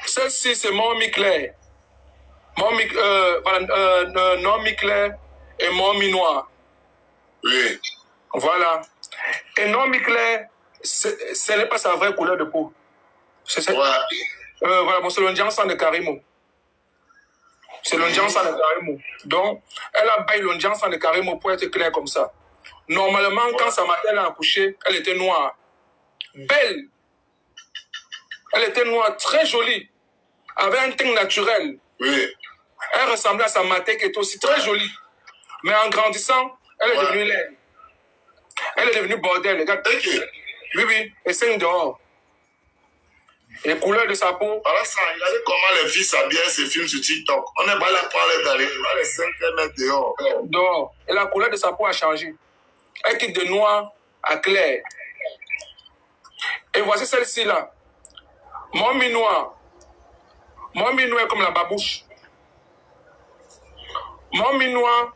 Celle-ci, c'est Mommy Claire. Noémie Claire et Mommy Noire. Oui. Voilà. Et Noémie Claire, ce n'est pas sa vraie couleur de peau. Voilà, bon, c'est l'ondiansan de Karimo. C'est l'ondiansan de Karimo. Donc, elle a baillé l'ondiansan de Karimo pour être claire comme ça. Normalement, quand sa mère a accouché, elle était noire. Belle. Elle était noire, très jolie. Avait un teint naturel. Oui. Elle ressemblait à sa mère qui était aussi très jolie. Mais en grandissant, elle est devenue laide. Elle est devenue bordel. Regarde. Oui. Et c'est dehors. Les couleurs de sa peau. Voilà ça, regardez comment les filles s'habillent ces films sur TikTok. On n'est pas là pour aller d'aller. On va les 5 mettre dehors. Dehors. Et la couleur de sa peau a changé. Elle quitte de noir à clair. Et voici celle-ci là. Mommy Noire. Mommy Noire est comme la babouche. Mommy Noire.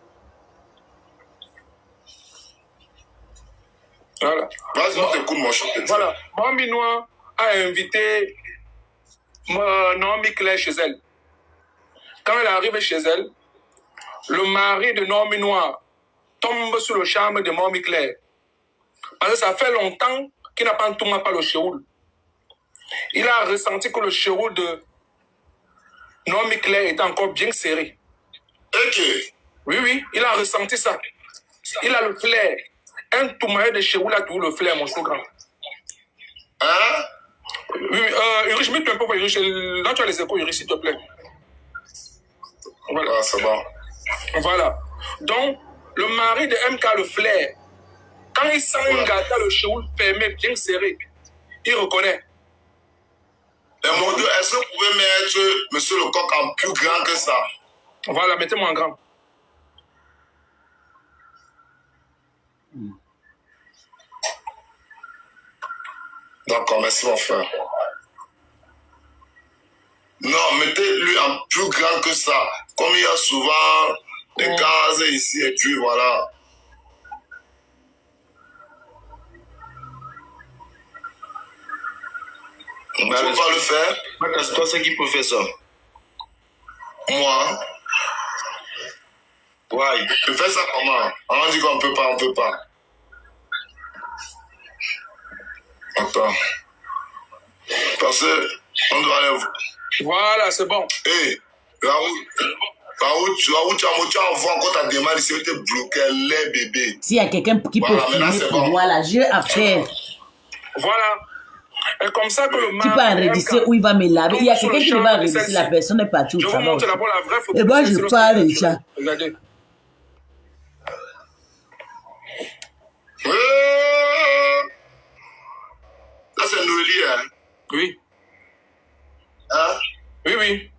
Voilà. Vas-y, on t'écoute, mon chou. Voilà. Mommy Noire a invité Noémie Claire chez elle. Quand elle arrive chez elle, le mari de Noémie Noire tombe sous le charme de Mommy Claire. Parce que ça fait longtemps qui n'a pas entouré par le chéroul. Il a ressenti que le chéroul de Naomi Claire était encore bien serré. Ok. Oui, il a ressenti ça. Il a le flair. Un toumailleur de chéroul a tout le flair, mon chou grand. Hein? Oui, Urish, mets-toi un peu, Urish. Là, tu as les échos, Urish, s'il te plaît. Voilà. Ah, c'est bon. Voilà. Donc, le mari de MK le flair, quand il sent un gars le chéroul fermé, bien serré, il reconnaît. Mais mon Dieu, est-ce que vous pouvez mettre Monsieur Lecoq en plus grand que ça? Voilà, mettez-moi en grand. D'accord, merci mon frère. Non, mettez-lui en plus grand que ça. Comme il y a souvent des cases ici et puis voilà. Tu peux pas le faire? C'est toi qui peut faire ça. Moi? Ouais. Je fais ça comment? On dit qu'on peut pas, on peut pas. Attends. Parce que on doit aller... Voilà, c'est bon. Hé, là où tu envoies encore ta demande ici, tu es bloqué, les bébés. S'il y a quelqu'un qui Voilà, peut filmer pour bon. moi, là, j'ai à faire. Voilà. Et comme ça que le Tu peux enregistrer où il va me laver. Il y a quelqu'un qui va enregistrer, la personne est partout. Je vous montre d'abord la vraie photo. Et moi, je parle déjà. Regardez. Là, c'est Noélie, hein? Oui. Hein? Oui.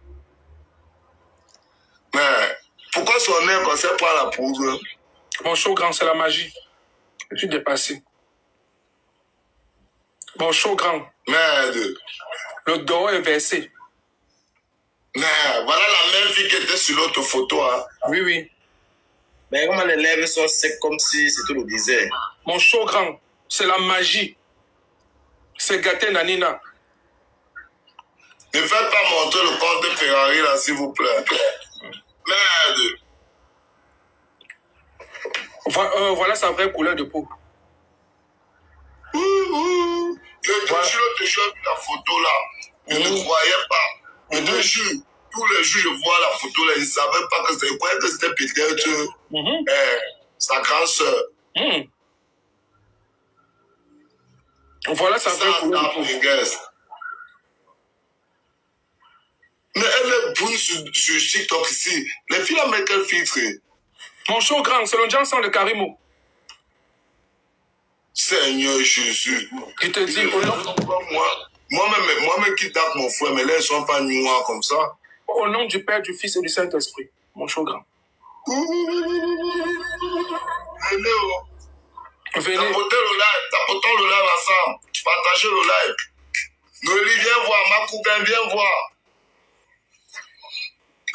Mais pourquoi son nez ne sait pas la poudre? Mon show grand, c'est la magie. Je suis dépassé. Mon show grand. Merde. Le dos est versé. Mais voilà la même fille qui était sur l'autre photo, hein? Oui. Mais comment les lèvres sont secs comme si c'était le désert? Mon show grand, c'est la magie. C'est gâté Nanina. Ne faites pas montrer le compte Ferrari là, s'il vous plaît. Merde. Voilà sa vraie couleur de peau. Je te jure, la photo là, je ne croyais pas. Je te jure, tous les jours je vois la photo là, je ne savais pas que c'était, je croyais que c'était peut-être sa grande soeur. Voilà sa vraie couleur de peau. Mais elle est bonne sur TikTok ici. Les filles là mettent quel filtre? Mon show grand, c'est le Johnson de Karimo. Seigneur Jésus. Qui te dit, moi-même qui tape mon frère, mais là, ils ne sont pas noirs comme ça. Au nom du Père, du Fils et du Saint-Esprit. Mon show grand. Venez. Tapotons le live ensemble. Partagez le live. Noélie, viens voir. Ma copain, viens voir.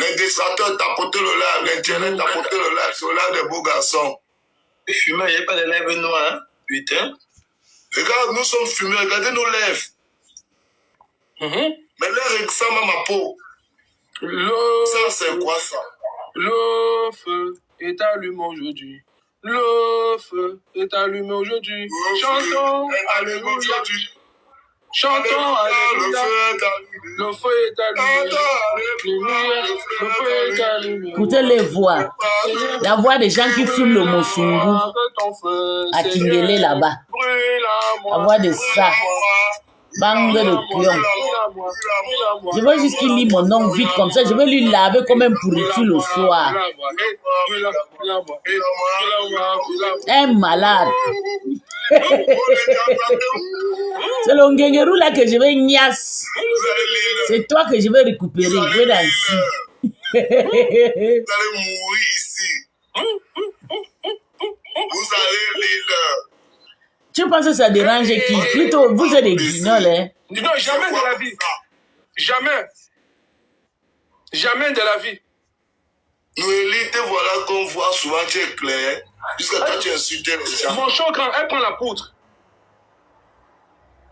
Les dessinateur, tapotez le live. L'Internet, tapotez le live. C'est le live des beaux garçons. Fumeur, il n'y a pas de lèvres noires, hein? Putain. Regarde, nous sommes fumés. Regardez nos lèvres. Mais là, ressemble à ma peau. Ça, c'est quoi ça? Le feu est allumé aujourd'hui. Le feu est allumé aujourd'hui. Chantons, alléluia. Chantons, alléluia. Le feu est allumé. Le feu est allumé. Écoutez les voix. La voix des gens qui fument le Mosungu à Kingele là-bas. La voix de ça. Bande de pion. Je veux juste qu'il lit mon nom vite comme ça. Je veux lui laver comme un pourriture le soir. Un malade. C'est le Ngengeru là que je vais niasse. C'est toi que je vais récupérer. Je vais danser. Vous allez mourir ici. Vous allez lire. Tu penses que ça dérange qui? Plutôt, vous êtes des guignols, hein? Non, jamais de la vie. Jamais. Jamais de la vie. Noélie, te voilà qu'on voit souvent, tu es clair. Jusqu'à toi, tu insultes les gens. Mon show grand, elle prend la poudre.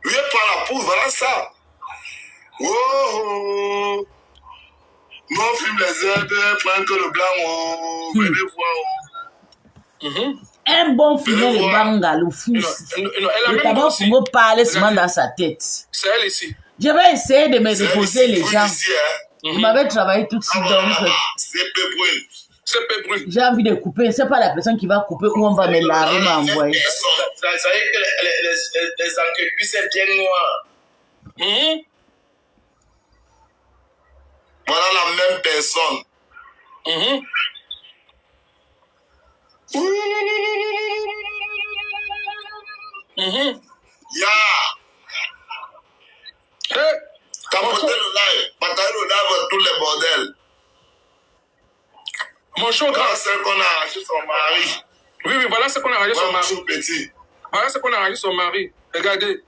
Lui, elle prend la poudre, voilà ça. Oh! Nous, on filme les herbes, prends que le blanc, oh. Venez voir, oh. Un bon final de Banga, le fou. Le tabac pour me parler seulement dans sa tête. C'est elle ici. Je vais essayer de me déposer les gens. Vous m'avez travaillé tout de suite, donc C'est peu brûle. j'ai envie de couper. C'est pas la personne qui va couper ou on va me laver, m'envoyer. Ça veut dire que les enquêtes, c'est bien noir. Voilà la même personne. Tapoter le live, batailler le live dans tous les bordels. Mon show grand. Voilà celle qu'on a arraché son mari. Oui, voilà ce qu'on a arrangé son Voilà mari. mon petit. Voilà ce qu'on a arrangé son mari. Regardez.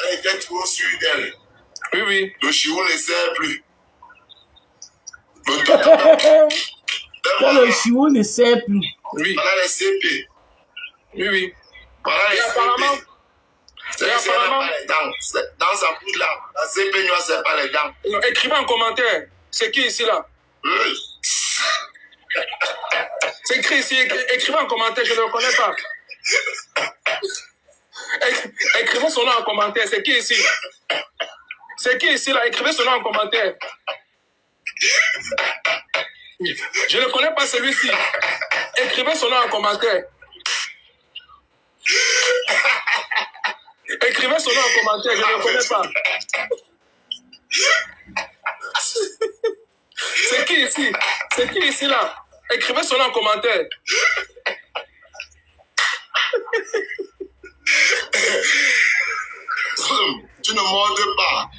Elle était trop sûre d'elle. Oui. Le chiot ne sert plus. Le Quand le chiot ne sert plus. Oui. Voilà les CP. Oui. Voilà les Et apparemment. CP. C'est pas les dents. Dans sa bouche là, la CP ne sert pas les dents. Écrivez en commentaire. C'est qui ici là? C'est écrit ici. Écrivez en commentaire. Je ne le connais pas. Écrivez son nom en commentaire. C'est qui ici? C'est qui ici là? Écrivez son nom en commentaire. Je ne connais pas celui-ci. Écrivez son nom en commentaire. Écrivez son nom en commentaire. Je ne le connais pas. C'est qui ici? C'est qui ici là? Écrivez son nom en commentaire. Tu ne montes pas.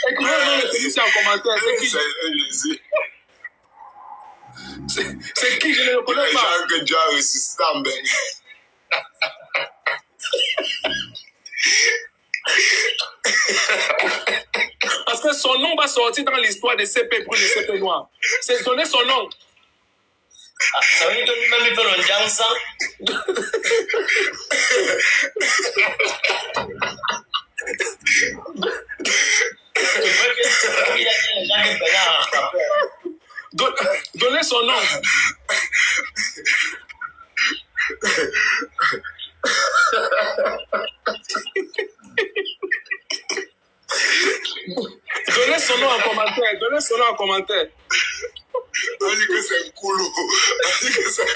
Écrivez le nom de celui-ci en commentaire. C'est qui? C'est qui? Je ne le connais pas. Les gens que Dieu a ressuscité en Bénin. Parce que son nom va sortir dans l'histoire des CP brûlés et CP noirs. C'est donner son nom. Ça veut dire que lui-même il fait le jansa. Donnez son nom. Donnez son nom en commentaire. Donnez son nom en commentaire. On dit que c'est un coulou. On dit que c'est...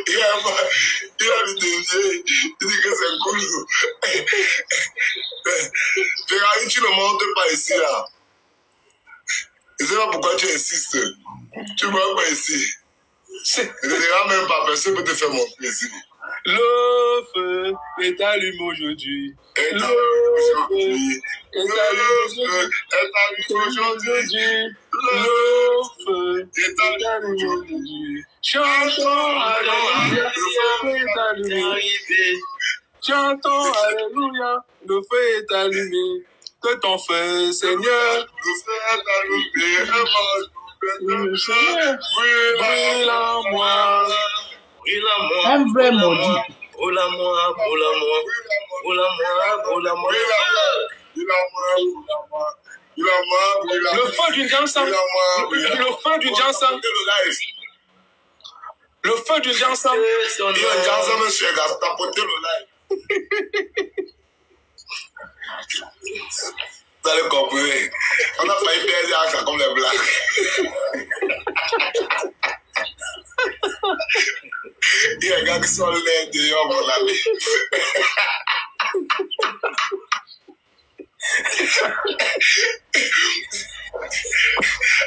Il a dit que c'est un coulou. Ferrari, tu ne montes pas ici là. Je ne sais pas pourquoi tu insistes. Tu ne vois pas ici. Je ne dirai même pas, personne peut te faire monter ici. Le feu est allumé aujourd'hui. Le feu est allumé aujourd'hui. Le feu est allumé aujourd'hui. Chantons Alléluia, le feu est allumé. Chantons Alléluia, le feu est allumé. Que ton feu, Seigneur, Le feu est allumé. Seigneur, brûle en moi. Un vrai maudit. Brûle-moi. Le feu d'une jansan. Le feu d'une jansan. Le feu d'une jansan. Monsieur, tapoter le live. Vous allez comprendre. On a failli perdre ça comme les blagues. Il y a un gars qui sont laids dehors, mon ami.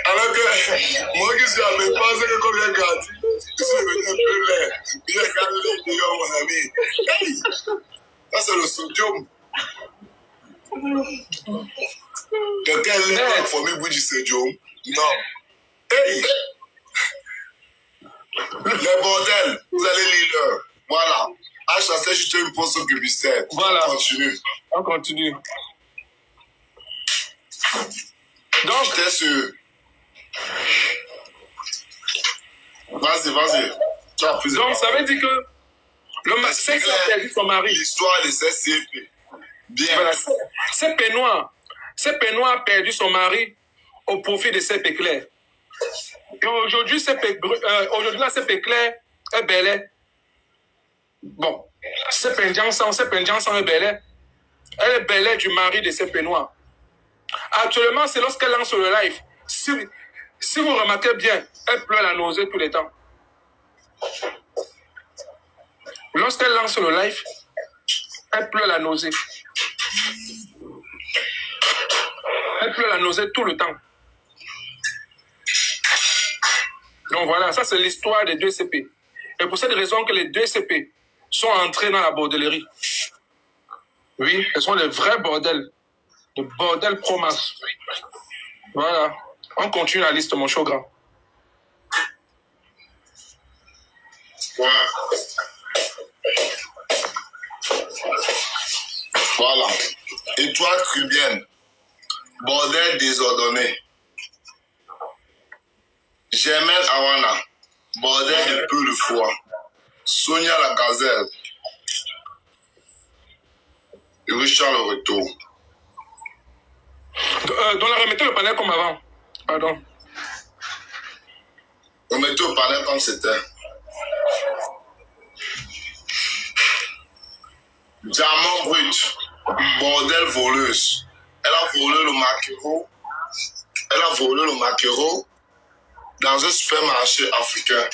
Alors que moi qui suis à mes pensées que comme il y a grandi, je suis venu un peu laid. Il y a un gars laid dehors, mon ami. Hey! Ça, c'est le sodium. Quelqu'un lait dans la famille bout du sodium? Non. Hey! Les bordels, vous allez lire leur. Voilà. À chasser, je te une pause sur publicitaire. Voilà. On continue. Donc, j'étais sûr. Vas-y. Tu as plus. Donc, ça veut dire que le sexe a perdu son mari. L'histoire de ces CP. Bien. Voilà. C'est Pénoir a perdu son mari au profit de CP Claire. Et aujourd'hui, la CP Claire est belle. Bon, CP Ndiansang est belle. Elle est belle du mari de CP Noir. Actuellement, c'est lorsqu'elle lance le live. Si vous remarquez bien, elle pleure la nausée tout le temps. Lorsqu'elle lance le live, elle pleure la nausée. Elle pleure la nausée tout le temps. Donc voilà, ça c'est l'histoire des 2 CP. Et pour cette raison que les 2 CP sont entrés dans la bordellerie. Oui, ce sont des vrais bordels. Des bordels pro-masse. Voilà. On continue la liste, mon chogrin. Ouais. Voilà. Et toi, Trubienne, bordel désordonné. Germaine Awana, bordel de peu de foi. Sonia la gazelle. Richard le retour. Donc, remettez le panel comme avant. Pardon. Remettez le panel comme c'était. Diamant brut. Bordel voleuse. Elle a volé le maquereau. Elle a volé le maquereau dans un supermarché africain.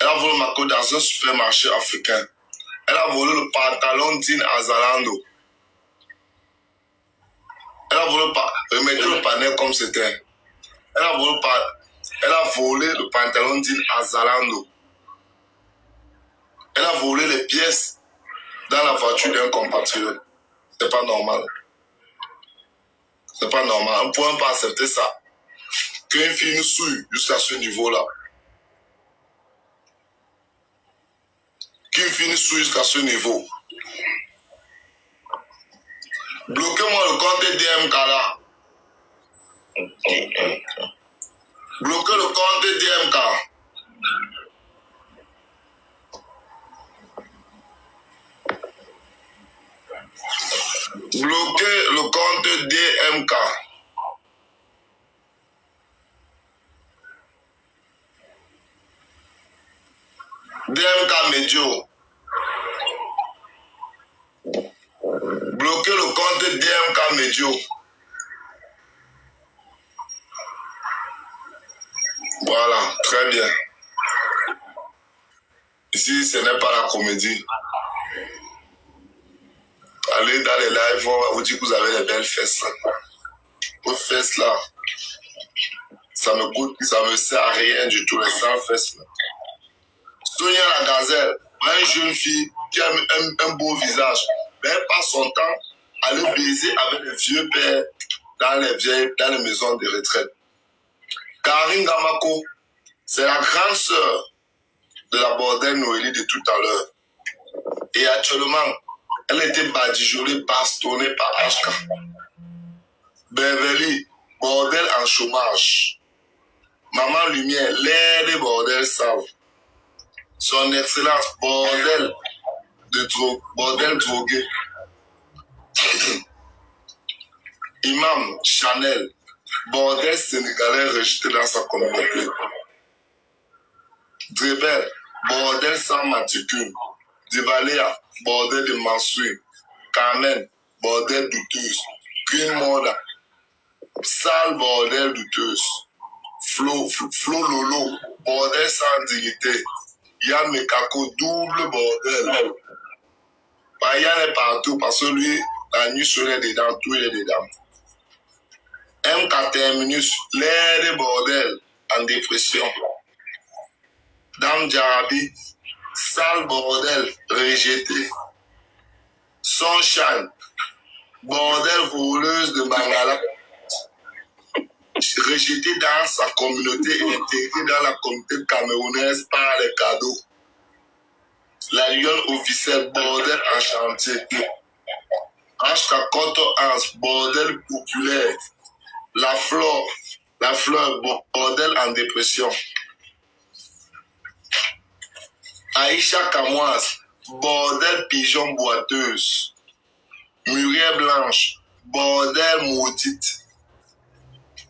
Elle a volé le maquereau dans un supermarché africain. Elle a volé le pantalon d'In à Zalando. Elle a volé remettez le panel comme c'était. Elle a volé le pantalon d'In à Zalando. Elle a volé les pièces dans la voiture d'un compatriote. C'est pas normal. C'est pas normal. On ne peut pas accepter ça. Qu'une fille nous souille jusqu'à ce niveau-là. Qu'une fille nous souille jusqu'à ce niveau. Bloquez-moi le compte DMK là. Bloquez le compte DMK. Bloquez le compte DMK. DMK Médio. Bloquez le compte DMK Médio. Voilà, très bien. Ici, ce n'est pas la comédie. Allez dans les lives, on va vous dire que vous avez les belles fesses là. Vos fesses là, ça me sert à rien du tout, les 100 fesses là. Sonia la gazelle, une jeune fille qui a un beau visage, mais elle passe son temps à aller baiser avec les vieux pères dans les maisons de retraite. Karine Gamako, c'est la grande sœur de la bordelle Noélie de tout à l'heure. Et actuellement, elle était badigeonnée, bastonnée par HK. Beverly, bordel en chômage. Maman Lumière, l'air des bordels savent. Son excellence, bordel drogué. Imam Chanel, bordel sénégalais rejeté dans sa communauté. Drebel, bordel sans matricule. Divaléa, bordel de Mansoui. Carmen, bordel douteuse. Queen Moda, sale bordel douteuse. Flo Lolo, bordel sans dignité. Yann Mekako, double bordel. Yann est partout parce que lui, la nuit serait dedans, tout il est dedans. M4 minutes, l'air des bordels en dépression. Dame Djarabi, sale bordel, rejeté. Sunshine, bordel voleuse de Bangala, rejeté dans sa communauté et intégré dans la communauté camerounaise par les cadeaux. La lionne officielle, bordel en chantier. H.K. Koto Hans, bordel populaire. La fleur, bordel en dépression. Aïcha Kamoise, bordel pigeon boiteuse. Muriel Blanche, bordel maudite.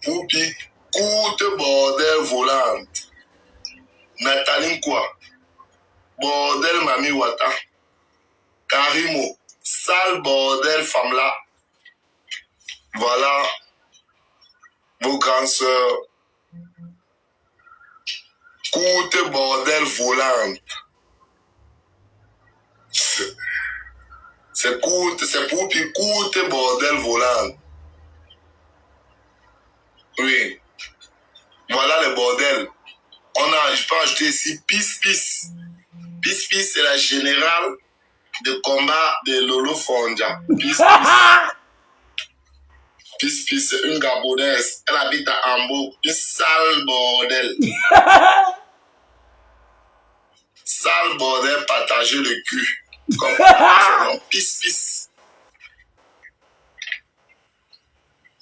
Poupi, courte bordel volante. Nathalie quoi? Bordel Mami Wata. Karimo, sale bordel femme là. Voilà vos grandes sœurs. Courte bordel volante. C'est courte, c'est Poupi, courte bordel volante. Oui. Voilà le bordel. Je peux ajouter ici Pis Pis. Pis Pis, c'est la générale de combat de Lolo Fondia. Pis Pis. Pis Pis, c'est une Gabonaise. Elle habite à Hambourg. Une sale bordel. Sale bordel partagé le cul. Comme son nom. Pis Pis.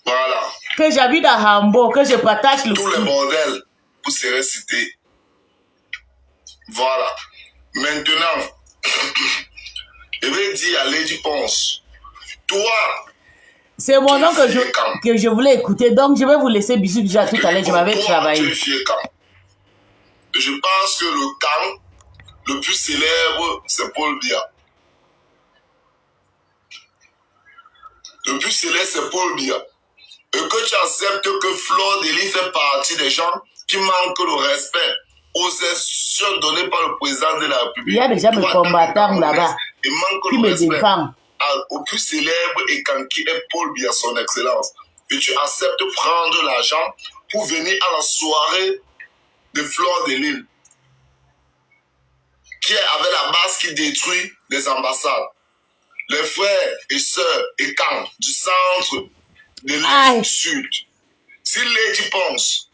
Voilà. Que j'habite à Hambourg, que je partage le Tous les bordels, vous serez cités. Voilà. Maintenant, je vais dire à Lady Ponce, toi, c'est mon nom que je voulais écouter, donc je vais vous laisser bisous déjà tout à l'heure, je m'avais travaillé. Je pense que le camp le plus célèbre, c'est Paul Biya. Le plus célèbre, c'est Paul Biya. Et que tu acceptes que Fleur Delis fait partie des gens qui manquent le respect aux institutions données par le président de la République. Il y a déjà mes combattants là-bas qui me défendent. Au plus célèbre et qui est Paul Biya, son excellence. Et tu acceptes de prendre l'argent pour venir à la soirée de Fleur Delis, qui est avec la base qui détruit les ambassades. Les frères et sœurs et camps du centre de l'Est sud. Si Lady Ponce